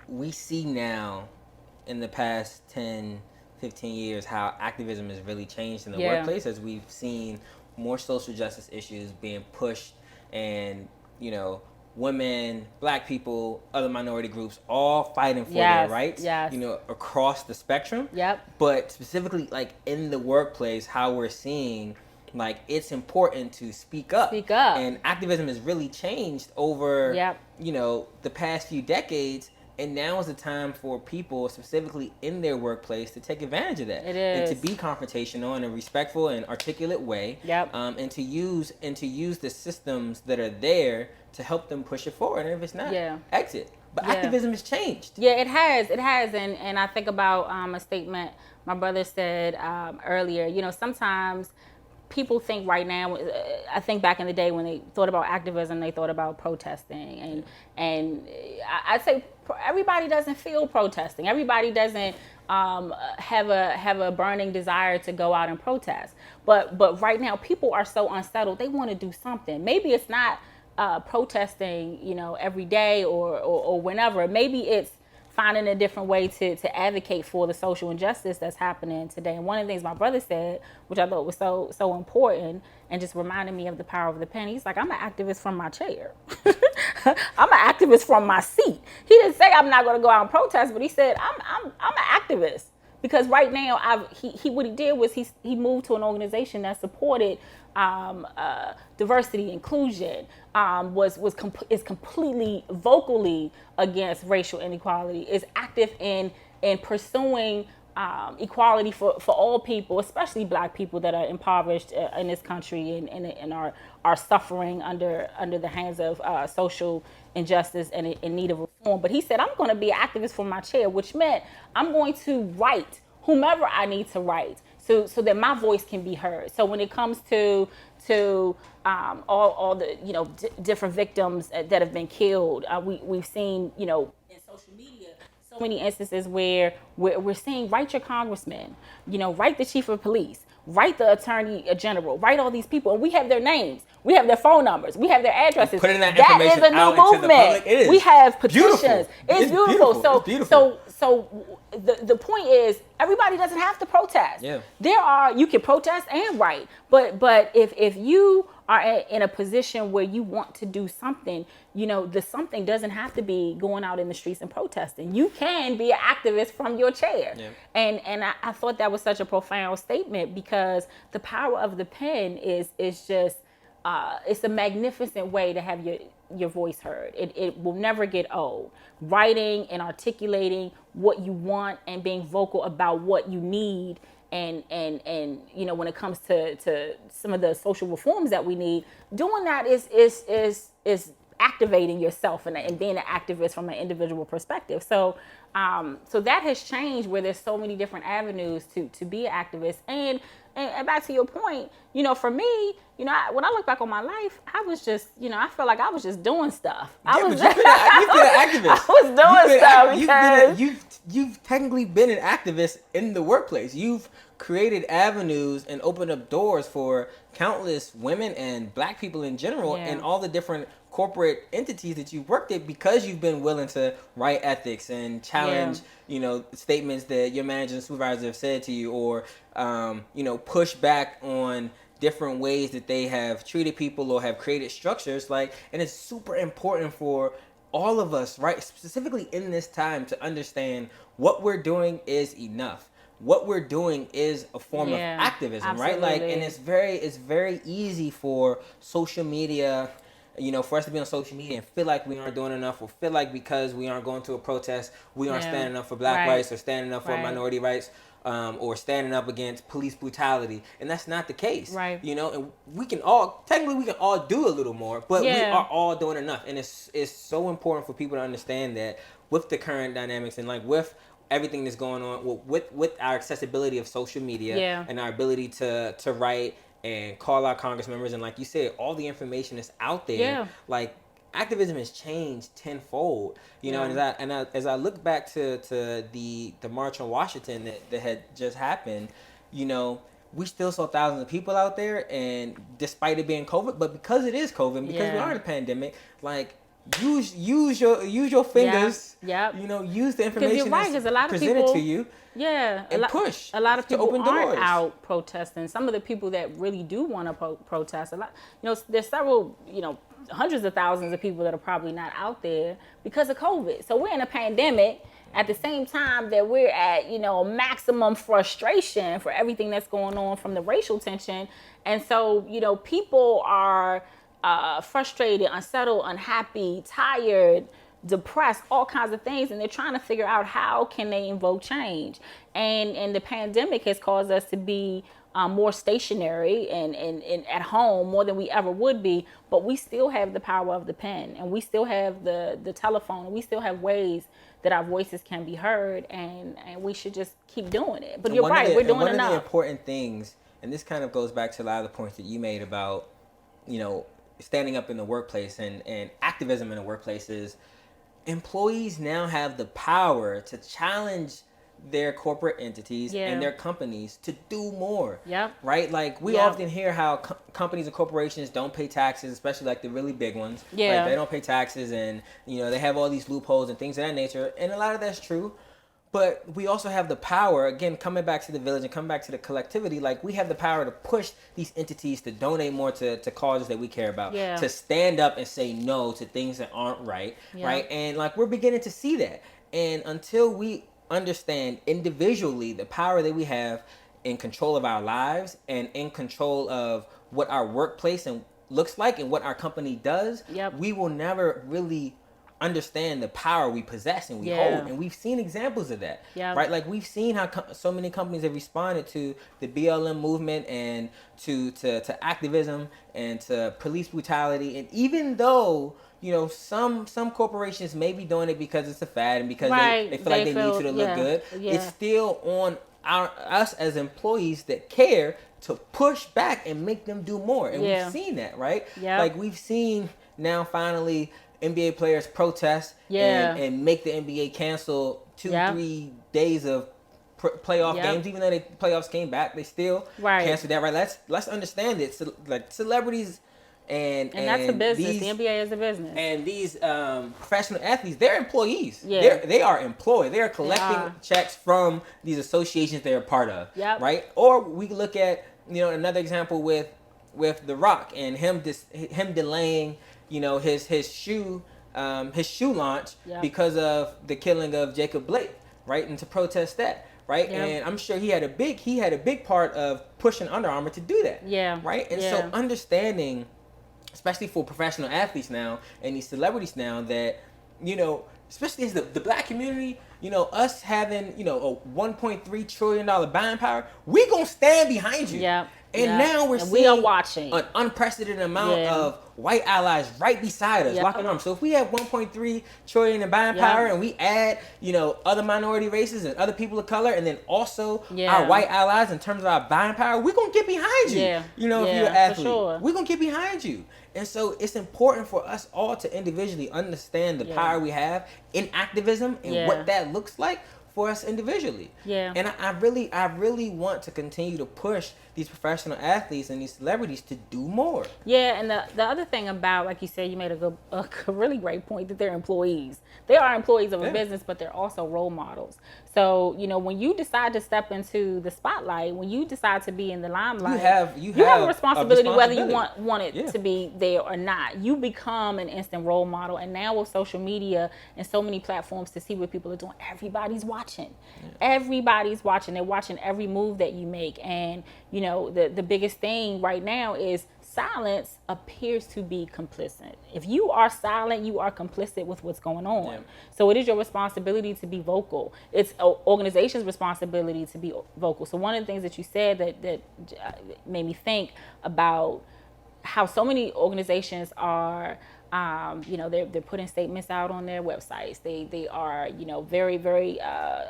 we see now in the past 10, 15 years how activism has really changed in the workplace, as we've seen more social justice issues being pushed, and women, black people, other minority groups, all fighting for their rights, across the spectrum. But specifically, like, in the workplace, how we're seeing, like, it's important to speak up. And activism has really changed over, the past few decades. And now is the time for people, specifically in their workplace, to take advantage of that. It is. And to be confrontational in a respectful and articulate way. And to use the systems that are there to help them push it forward. And if it's not, exit. But activism has changed. Yeah, it has. It has. And I think about a statement my brother said earlier. Sometimes people think right now, I think back in the day when they thought about activism, they thought about protesting. And I'd say everybody doesn't feel protesting. Everybody doesn't have a burning desire to go out and protest. But right now, people are so unsettled. They want to do something. Maybe it's not protesting, every day or whenever. Maybe it's finding a different way to advocate for the social injustice that's happening today. And one of the things my brother said, which I thought was so important and just reminded me of the power of the pen, he's like, I'm an activist from my chair. I'm an activist from my seat. He didn't say I'm not going to go out and protest, but he said I'm an activist. Because right now, what he did was he moved to an organization that supported diversity, inclusion, is completely vocally against racial inequality, is active in pursuing equality for all people, especially black people that are impoverished in this country and are suffering under the hands of social injustice and in need of reform. But he said, I'm going to be an activist from my chair, which meant I'm going to write whomever I need to write so that my voice can be heard. So when it comes to all the different victims that have been killed, we've seen in social media so many instances where we're seeing, write your congressman, write the chief of police, write the attorney general, write all these people, and we have their names, we have their phone numbers, we have their addresses. Putting that information is a new out movement. Into the public, it is we have petitions. Beautiful. It's beautiful. So it's beautiful. So the point is, everybody doesn't have to protest. You can protest and write, but if you are in a position where you want to do something, the something doesn't have to be going out in the streets and protesting. You can be an activist from your chair. And I thought that was such a profound statement, because the power of the pen is just it's a magnificent way to have your voice heard. It will never get old. Writing and articulating what you want and being vocal about what you need, and when it comes to some of the social reforms that we need, doing that is activating yourself and being an activist from an individual perspective. So that has changed, where there's so many different avenues to be an activist. And back to your point, for me, when I look back on my life, I was just, I felt like I was just doing stuff. You've been an activist. I was doing stuff. You've technically been an activist in the workplace. You've created avenues and opened up doors for countless women and black people in general, and all the different corporate entities that you've worked at, because you've been willing to write ethics and challenge, statements that your manager and supervisor have said to you, or, push back on different ways that they have treated people or have created structures. And it's super important for all of us, right, specifically in this time, to understand what we're doing is enough. What we're doing is a form of activism, absolutely. Right? And it's very easy for social media, for us to be on social media and feel like we aren't doing enough, or feel like because we aren't going to a protest, we aren't standing up for black rights, or standing up for minority rights, or standing up against police brutality. And that's not the case. Right. And we can all do a little more, but we are all doing enough. And it's so important for people to understand that with the current dynamics, and with everything that's going on, with our accessibility of social media, and our ability to write and call our Congress members, and like you said, all the information is out there. activism has changed tenfold. And as I look back to the march on Washington that had just happened, we still saw thousands of people out there, and despite it being COVID, but because it is COVID, because we are in a pandemic, like use your fingers. Yep. Use the information that's presented to you. Yeah, push. A lot of people open aren't doors. out protesting. Some of the people that really do want to protest, there's several, hundreds of thousands of people that are probably not out there because of COVID. So we're in a pandemic at the same time that we're at, maximum frustration for everything that's going on from the racial tension. And so, people are frustrated, unsettled, unhappy, tired, depressed, all kinds of things, and they're trying to figure out how can they invoke change. And the pandemic has caused us to be more stationary and at home more than we ever would be, but we still have the power of the pen, and we still have the telephone, and we still have ways that our voices can be heard, and we should just keep doing it. But you're right, we're doing enough. One of the important things, and this kind of goes back to a lot of the points that you made about, standing up in the workplace and activism in the workplace, is employees now have the power to challenge their corporate entities and their companies to do more. Right? Like we often hear how companies and corporations don't pay taxes, especially like the really big ones. Like they don't pay taxes, and they have all these loopholes and things of that nature. And a lot of that's true. But we also have the power, again, coming back to the village and coming back to the collectivity, like we have the power to push these entities to donate more to causes that we care about, to stand up and say no to things that aren't right, right? And like we're beginning to see that. And until we understand individually the power that we have in control of our lives and in control of what our workplace and looks like and what our company does, we will never really understand the power we possess and we hold. And we've seen examples of that, right? Like we've seen how so many companies have responded to the BLM movement and to activism and to police brutality. And even though some corporations may be doing it because it's a fad and because they feel like they need to look good, it's still on us as employees that care to push back and make them do more. And we've seen that, right? Like we've seen now finally NBA players protest and make the NBA cancel 2-3 days of playoff games. Even though the playoffs came back, they still canceled that. Right? Let's understand it. So, like celebrities and that's a business. The NBA is a business. And these professional athletes, they're employees. They are employed. They are collecting checks from these associations they're a part of. Right? Or we can look at another example with The Rock and him delaying his shoe launch because of the killing of Jacob Blake, right? And to protest that, right? And I'm sure he had a big part of pushing Under Armour to do that. Right? And so understanding, especially for professional athletes now and these celebrities now, that especially as the black community, us having a $1.3 trillion buying power, we gonna stand behind you. And now we're seeing we are watching an unprecedented amount of white allies right beside us, locking arms. So if we have 1.3 trillion in buying power, and we add, other minority races and other people of color, and then also our white allies in terms of our buying power, we're gonna get behind you. If you're an athlete, we're gonna get behind you. And so it's important for us all to individually understand the power we have in activism and what that looks like for us individually. And I really want to continue to push these professional athletes and these celebrities to do more. And the other thing about, like you said, you made a really great point, that they're employees. They are employees of a business, but they're also role models. So, when you decide to step into the spotlight, when you decide to be in the limelight, you have a responsibility whether you want it to be there or not. You become an instant role model. And now with social media and so many platforms to see what people are doing, everybody's watching. Everybody's watching. They're watching every move that you make. And, the biggest thing right now is silence appears to be complicit. If you are silent, you are complicit with what's going on. So it is your responsibility to be vocal. It's an organization's responsibility to be vocal. So one of the things that you said that made me think about how so many organizations are They're putting statements out on their websites. They are, very, very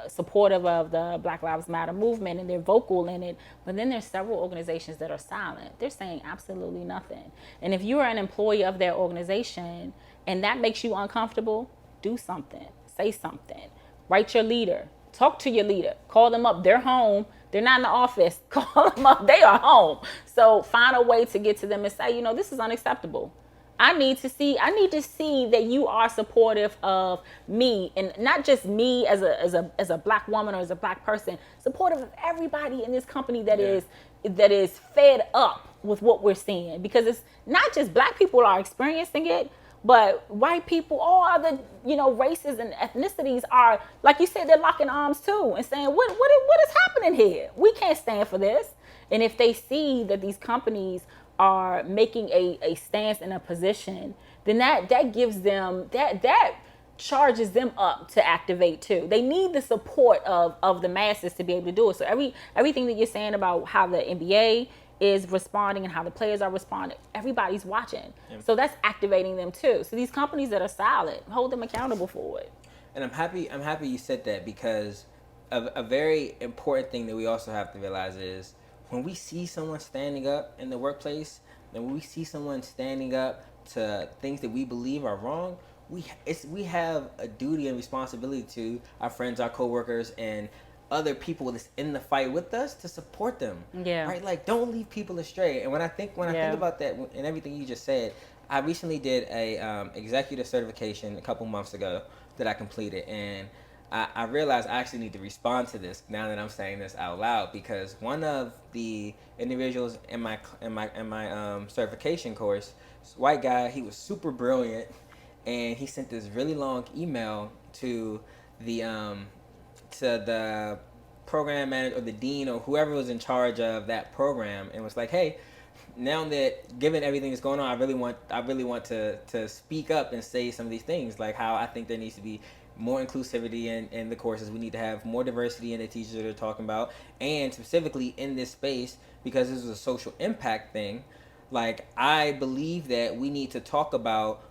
supportive of the Black Lives Matter movement, and they're vocal in it. But then there's several organizations that are silent. They're saying absolutely nothing. And if you are an employee of their organization and that makes you uncomfortable, do something. Say something. Write your leader. Talk to your leader. Call them up. They're home. They're not in the office. Call them up. They are home. So find a way to get to them and say, this is unacceptable. I need to see that you are supportive of me, and not just me as a Black woman or as a Black person, supportive of everybody in this company that is fed up with what we're seeing, because it's not just Black people are experiencing it, but white people, all other races and ethnicities are, like you said, they're locking arms too and saying, what is happening here? We can't stand for this. And if they see that these companies are making a stance in a position, then that gives them that charges them up to activate too. They need the support of the masses to be able to do it. So everything that you're saying about how the NBA is responding and how the players are responding, everybody's watching. Yeah. So that's activating them too. So these companies that are silent, hold them accountable for it. And I'm happy you said that, because a very important thing that we also have to realize is, when we see someone standing up in the workplace, and when we see someone standing up to things that we believe are wrong, we have a duty and responsibility to our friends, our coworkers, and other people that's in the fight with us to support them. Yeah. Right? Like, don't leave people astray. And when I think about that and everything you just said, I recently did a executive certification a couple months ago that I completed, and I realized I actually need to respond to this now that I'm saying this out loud, because one of the individuals in my certification course, this white guy, he was super brilliant, and he sent this really long email to the program manager or the dean or whoever was in charge of that program, and was like, hey, now that given everything that's going on, I really want to speak up and say some of these things, like how I think there needs to be more inclusivity in the courses. We need to have more diversity in the teachers that are talking about, and specifically in this space, because this is a social impact thing. Like, I believe that we need to talk about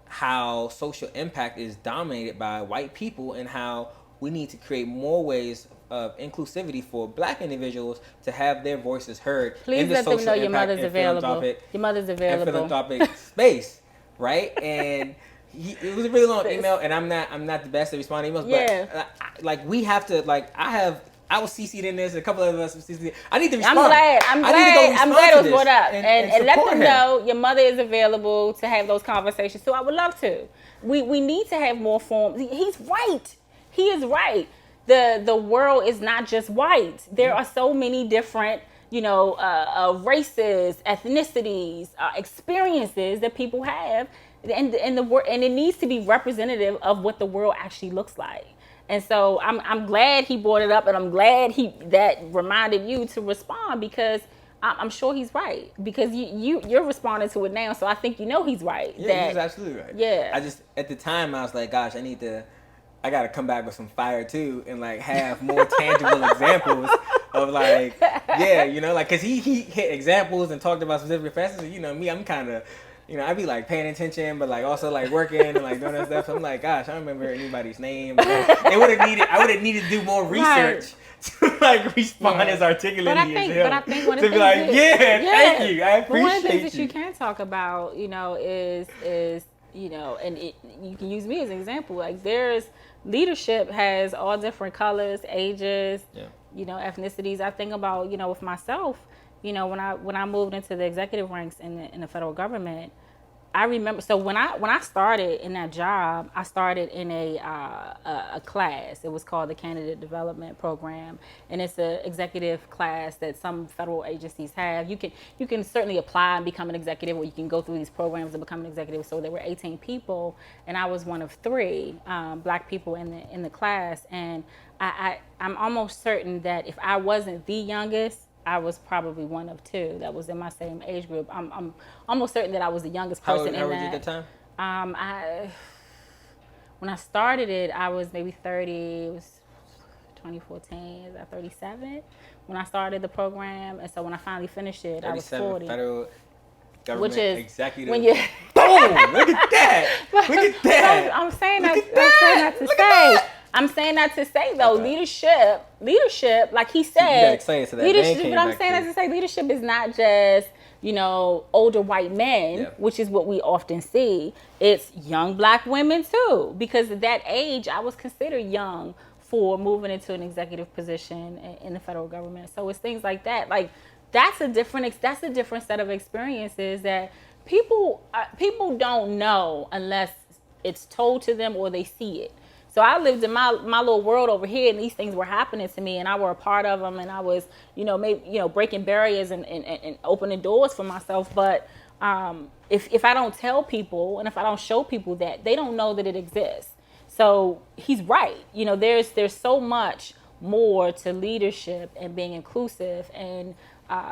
how social impact is dominated by white people, and how we need to create more ways of inclusivity for Black individuals to have their voices heard. Please in the let them know your mother's available. Your mother's available. Philanthropic space, right? And it was a really long email, and I'm not the best at responding emails, but we have to, I was CC'd in this, a couple of us were CC'd. I need to respond. I'm glad it was brought up. And let them know your mother is available to have those conversations too. I would love to. We need to have more forms. He's right. He is right. The world is not just white. There are so many different, races, ethnicities, experiences that people have, and it needs to be representative of what the world actually looks like. And so I'm glad he brought it up, and I'm glad that reminded you to respond, because I'm sure he's right, because you're responding to it now. So I think he's right. Yeah, he's absolutely right. Yeah. I just, at the time, I was like, gosh, I got to come back with some fire too, and have more tangible examples of because he hit examples and talked about specific facets. Me, I'm kind of, I'd be paying attention, but also working and doing that stuff. So I'm like, gosh, I don't remember anybody's name. I would have needed to do more research to respond as articulately as him. But I think one of the things thank you, I appreciate one of the things that you can talk about, is and you can use me as an example. There's leadership has all different colors, ages, ethnicities. I think about, with myself, when I moved into the executive ranks in the federal government, I remember. So when I started in that job, I started in a class. It was called the Candidate Development Program, and it's an executive class that some federal agencies have. You can certainly apply and become an executive, or you can go through these programs and become an executive. So there were 18 people, and I was one of 3 Black people in the class, and I'm almost certain that if I wasn't the youngest, I was probably one of 2 that was in my same age group. I'm almost certain that I was the youngest person in that. How old were you at the time? When I started it, I was maybe 30. It was 2014. Is that 37? When I started the program, and so when I finally finished it, I was 40. Federal government which is executive. When you Boom! Look at that! Look at that! I'm saying that. I'm saying that to say though, leadership, like he said, leadership. But I'm saying that to say leadership is not just, older white men, which is what we often see. It's young black women too, because at that age, I was considered young for moving into an executive position in the federal government. So it's things like that. Like that's a different set of experiences that people don't know unless it's told to them or they see it. So I lived in my little world over here, and these things were happening to me, and I were a part of them, and I was, breaking barriers and opening doors for myself. But if I don't tell people, and if I don't show people that, they don't know that it exists. So he's right. There's so much more to leadership and being inclusive and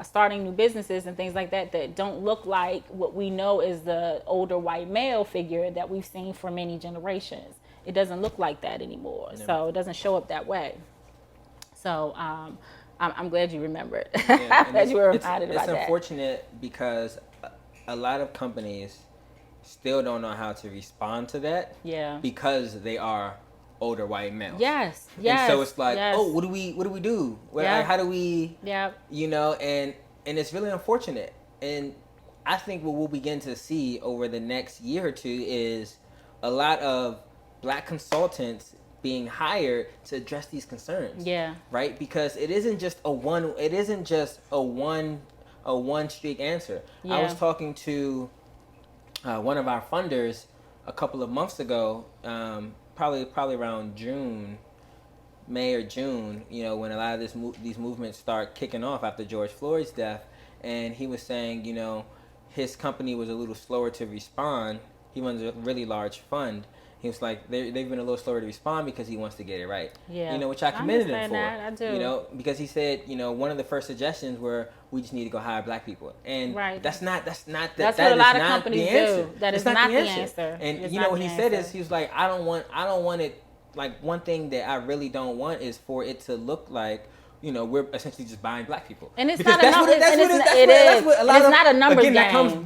starting new businesses and things like that don't look like what we know is the older white male figure that we've seen for many generations. It doesn't look like that anymore. Yeah. So it doesn't show up that way. So I'm glad you remembered. Yeah, that you were reminded about that. It's unfortunate because a lot of companies still don't know how to respond to that. Yeah. Because they are older white males. Yes. And so it's like, what do we do? Like, how do we? Yeah. And it's really unfortunate. And I think what we'll begin to see over the next year or two is a lot of Black consultants being hired to address these concerns. Yeah. Right? Because it isn't just a one streak answer. Yeah. I was talking to one of our funders a couple of months ago, probably around May or June, when a lot of these movements start kicking off after George Floyd's death, and he was saying, his company was a little slower to respond. He runs a really large fund. He was like, they've been a little slower to respond because he wants to get it right. Yeah. Which I commended him for. That. I do. Because he said, one of the first suggestions were we just need to go hire Black people. And that's what a lot of companies do. That is not the answer. And what he said is, he was like, I don't want it, like, one thing that I really don't want is for it to look like, we're essentially just buying Black people. And it's not a numbers game.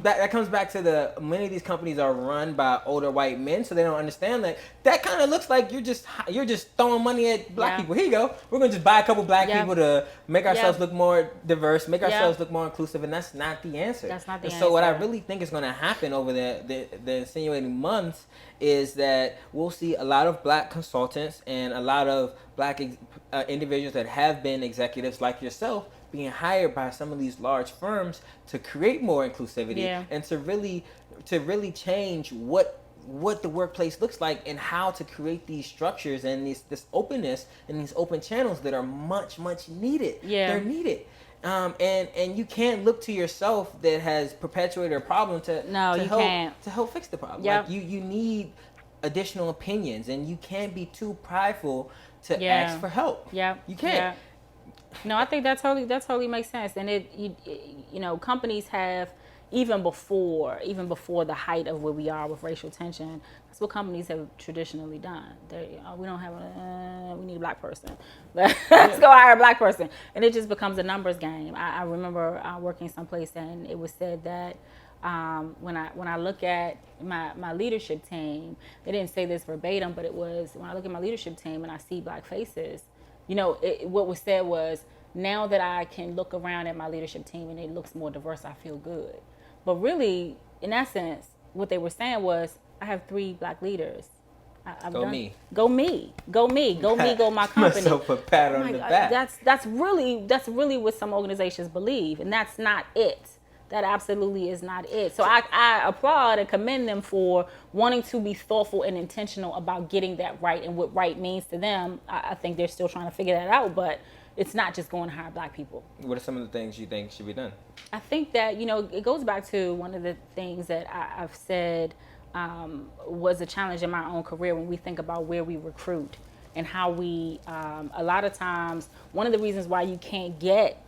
That comes back to many of these companies are run by older white men, so they don't understand that kind of looks like you're just throwing money at Black people. Here you go. We're going to just buy a couple Black people to make ourselves look more diverse, make ourselves look more inclusive, and that's not the answer. That's not the answer. So what I really think is going to happen over the insinuating months is that we'll see a lot of Black consultants and a lot of Black individuals that have been executives like yourself being hired by some of these large firms to create more inclusivity and to really change what the workplace looks like and how to create these structures and this openness and these open channels that are much, much needed. Yeah. They're needed. And you can't look to yourself that has perpetuated a problem to help fix the problem. Yep. Like you need additional opinions, and you can't be too prideful to ask for help. Yeah, you can't. Yeah. No, I think that totally makes sense. And companies have even before the height of where we are with racial tension. That's what companies have traditionally done. We don't have we need a Black person. Let's go hire a Black person, and it just becomes a numbers game. I remember working someplace, and it was said that when I look at my leadership team, they didn't say this verbatim, but it was when I look at my leadership team and I see Black faces, what was said was, now that I can look around at my leadership team and it looks more diverse, I feel good. But really, in essence, what they were saying was, I have 3 Black leaders. Go me, go my company. Myself a pat on the back. That's really what some organizations believe, and that's not it. That absolutely is not it. So I applaud and commend them for wanting to be thoughtful and intentional about getting that right and what right means to them. I think they're still trying to figure that out, but it's not just going to hire Black people. What are some of the things you think should be done? I think that, it goes back to one of the things that I've said was a challenge in my own career when we think about where we recruit and how we, a lot of times, one of the reasons why you can't get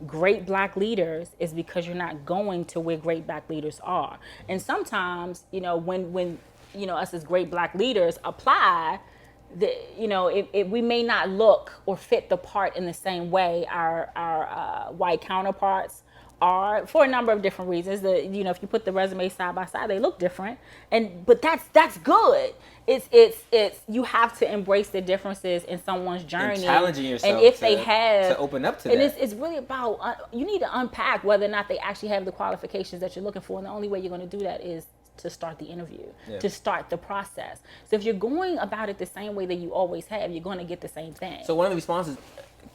great Black leaders is because you're not going to where great Black leaders are. And sometimes, when us as great Black leaders apply, we may not look or fit the part in the same way our white counterparts are, for a number of different reasons. If you put the resumes side by side, they look different, but that's good. It's you have to embrace the differences in someone's journey and challenging yourself, and if they have to open up to and that. it's really about you need to unpack whether or not they actually have the qualifications that you're looking for, and the only way you're going to do that is to start the interview, to start the process. So if you're going about it the same way that you always have, you're going to get the same thing. So one of the responses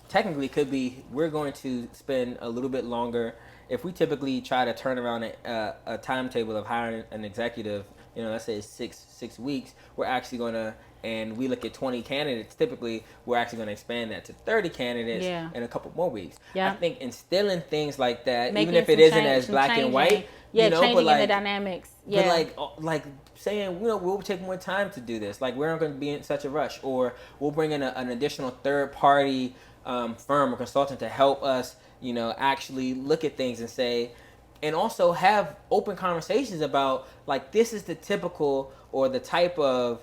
technically could be, we're going to spend a little bit longer. If we typically try to turn around a timetable of hiring an executive, let's say it's six weeks, we're actually going to, and we look at 20 candidates, typically we're actually going to expand that to 30 candidates in a couple more weeks. I think instilling things like that, even if it isn't as black and white, changing but in the dynamics. But like saying, we'll take more time to do this. Like, we're not going to be in such a rush, or we'll bring in an additional third party firm or consultant to help us, actually look at things and say, and also have open conversations about, like, this is the typical or the type of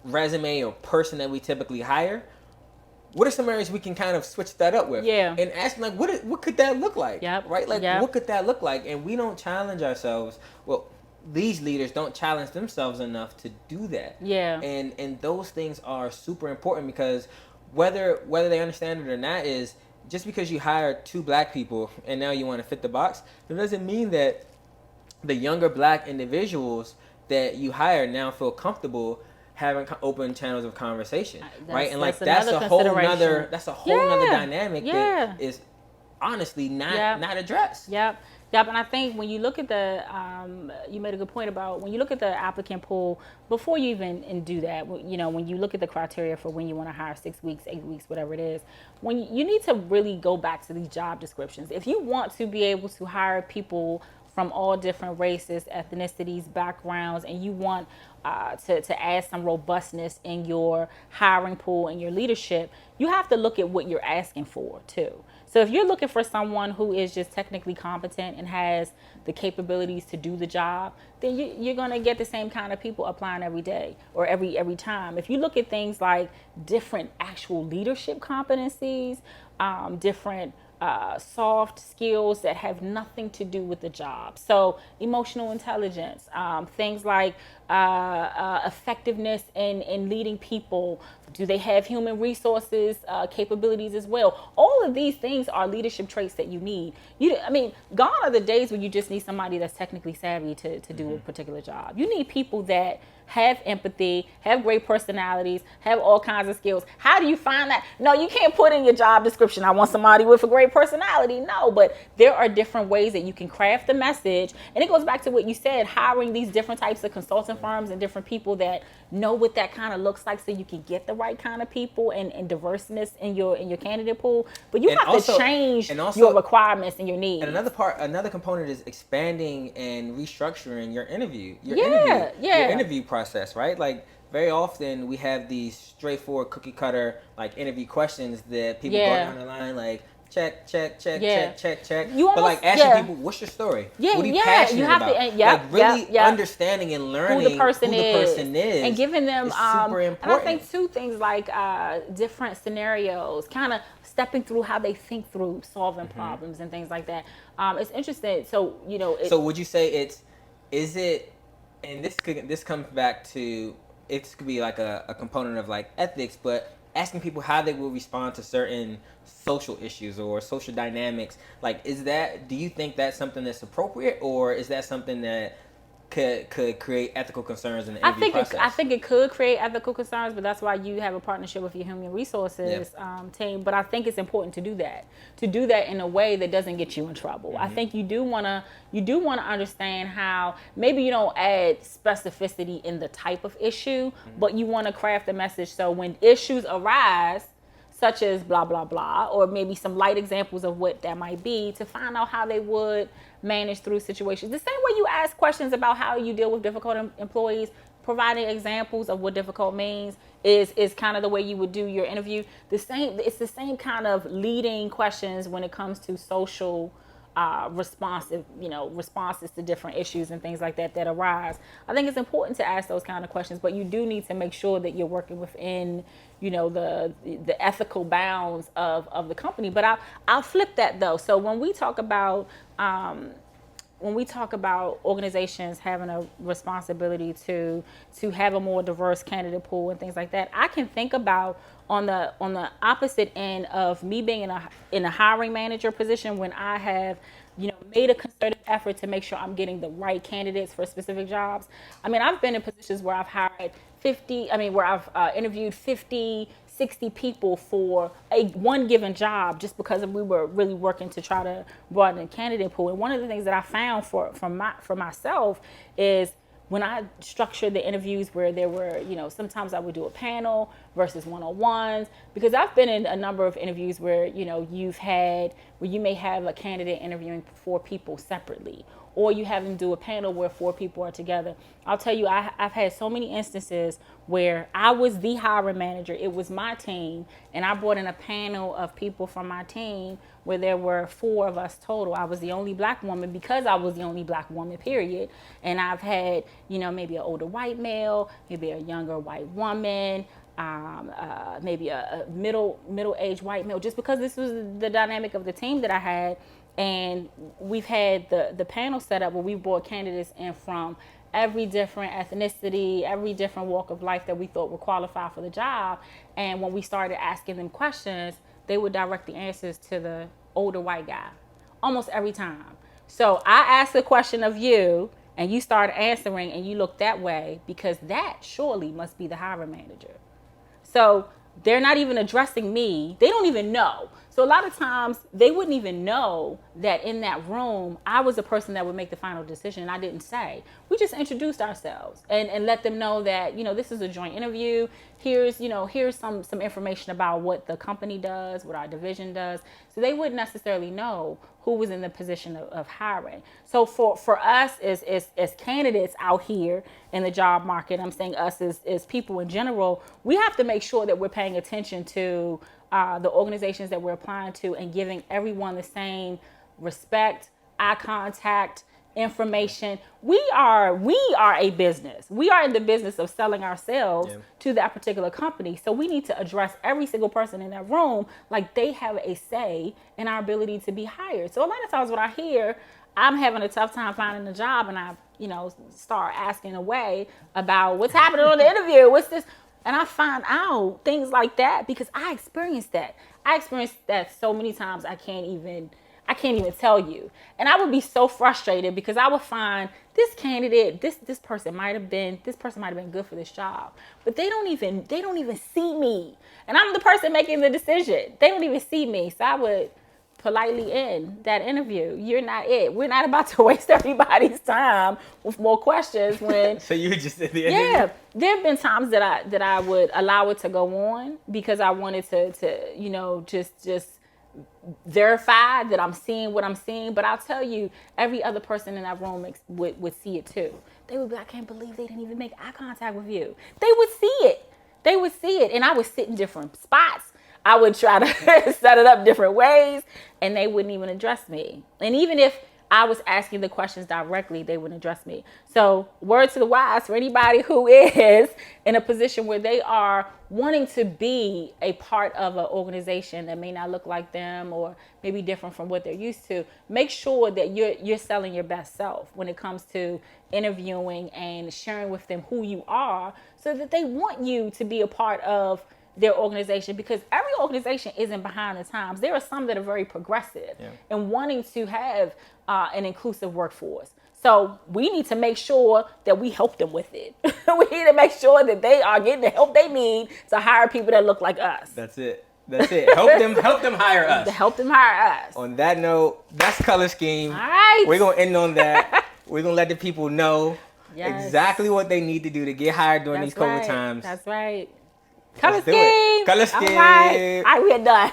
resume or person that we typically hire. What are some areas we can kind of switch that up with? Yeah. And ask, like, what could that look like? Yep. Right? Like, Yep. what could that look like? And we don't challenge ourselves. Well, these leaders don't challenge themselves enough to do that. Yeah. And those things are super important, because whether they understand it or not, is just because you hire 2 black people and now you want to fit the box, it doesn't mean that the younger black individuals that you hire now feel comfortable having open channels of conversation, right? And like that's a whole nother dynamic that is honestly not addressed. Yep. And I think when you look at you made a good point about when you look at the applicant pool, before you even do that, when you look at the criteria for when you want to hire 6 weeks, 8 weeks, whatever it is, when you need to really go back to these job descriptions. If you want to be able to hire people from all different races, ethnicities, backgrounds, and you want to add some robustness in your hiring pool and your leadership, you have to look at what you're asking for too. So if you're looking for someone who is just technically competent and has the capabilities to do the job, then you're going to get the same kind of people applying every day or every time. If you look at things like different actual leadership competencies, different soft skills that have nothing to do with the job. So emotional intelligence, things like effectiveness in leading people. Do they have human resources capabilities as well? All of these things are leadership traits that you need. Gone are the days when you just need somebody that's technically savvy to do a particular job. You need people that have empathy, have great personalities, have all kinds of skills. How do you find that? No, you can't put in your job description, I want somebody with a great personality. No, but there are different ways that you can craft the message. And it goes back to what you said, hiring these different types of consulting firms and different people that know what that kind of looks like, so you can get the right kind of people and diverseness in your candidate pool. But you have to change your requirements and your needs. And another component is expanding and restructuring your interview process, right? Like, very often we have these straightforward cookie cutter like interview questions that people go down the line like check. But like asking people, what's your story? What are you passionate about? Understanding and learning who the person is and giving them super important. And I think two things like different scenarios, kind of stepping through how they think through solving problems and things like that. It's interesting. So so would you say is it? And this comes back to, it could be like a component of like ethics, but asking people how they will respond to certain social issues or social dynamics. Like, do you think that's something that's appropriate, or is that something that could create ethical concerns in the interview process? I think it could create ethical concerns, but that's why you have a partnership with your human resources team. But I think it's important to do that in a way that doesn't get you in trouble. I think you do want to understand how maybe you don't add specificity in the type of issue, but you want to craft a message so when issues arise, such as blah, blah, blah, or maybe some light examples of what that might be, to find out how they would manage through situations. The same way you ask questions about how you deal with difficult employees, providing examples of what difficult means is kind of the way you would do your interview. It's the same kind of leading questions when it comes to social responses to different issues and things like that arise. I think it's important to ask those kind of questions, but you do need to make sure that you're working within, the ethical bounds of the company. But I'll flip that though. So when we talk about organizations having a responsibility to have a more diverse candidate pool and things like that, I can think about on the opposite end of me being in a hiring manager position, when I have made a concerted effort to make sure I'm getting the right candidates for specific jobs. I mean, I've been in positions where I've hired where I've interviewed 50, 60 people for one given job, just because we were really working to try to broaden the candidate pool. And one of the things that I found for myself is, when I structured the interviews where there were, sometimes I would do a panel versus one-on-ones, because I've been in a number of interviews where, where you may have a candidate interviewing 4 people separately, or you have them do a panel where 4 people are together. I'll tell you, I've had so many instances where I was the hiring manager. It was my team, and I brought in a panel of people from my team where there were 4 of us total. I was the only black woman because I was the only black woman, period. And I've had, maybe an older white male, maybe a younger white woman, maybe a middle-aged white male, just because this was the dynamic of the team that I had. And we've had the panel set up where we brought candidates in from every different ethnicity, every different walk of life that we thought would qualify for the job. And when we started asking them questions, they would direct the answers to the older white guy almost every time. So I asked a question of you, and you started answering, and you looked that way, because that surely must be the hiring manager. So they're not even addressing me. They don't even know. So a lot of times they wouldn't even know that in that room, I was the person that would make the final decision. And I didn't say. We just introduced ourselves and let them know that, this is a joint interview. Here's some information about what the company does, what our division does. So they wouldn't necessarily know who was in the position of hiring. So for us as candidates out here in the job market, I'm saying us as people in general, we have to make sure that we're paying attention to the organizations that we're applying to, and giving everyone the same respect, eye contact, information. We are a business. We are in the business of selling ourselves to that particular company. So we need to address every single person in that room like they have a say in our ability to be hired. So a lot of times when I hear I'm having a tough time finding a job, and I, start asking away about what's happening on the interview, what's this, and I find out things like that because I experienced that. I experienced that so many times I can't even tell you. And I would be so frustrated because I would find this candidate, this person might have been good for this job, but they don't even see me. And I'm the person making the decision. They don't even see me. So I would politely end that interview. You're not it. We're not about to waste everybody's time with more questions when So you just at the end. Yeah. There have been times that I would allow it to go on because I wanted to just verify that I'm seeing what I'm seeing. But I'll tell you, every other person in that room would see it too. They would be, I can't believe they didn't even make eye contact with you. They would see it. And I would sit in different spots. I would try to set it up different ways, and they wouldn't even address me. And even if I was asking the questions directly, they wouldn't address me. So word to the wise for anybody who is in a position where they are wanting to be a part of an organization that may not look like them or maybe different from what they're used to, make sure that you're selling your best self when it comes to interviewing and sharing with them who you are, so that they want you to be a part of their organization, because every organization isn't behind the times. There are some that are very progressive and wanting to have an inclusive workforce. So we need to make sure that we help them with it. We need to make sure that they are getting the help they need to hire people that look like us. That's it. Help them hire us. To help them hire us. On that note, that's Color Scheme. All right. We're going to end on that. We're going to let the people know exactly what they need to do to get hired during these COVID times. That's right. Color Scheme. All right, we're done.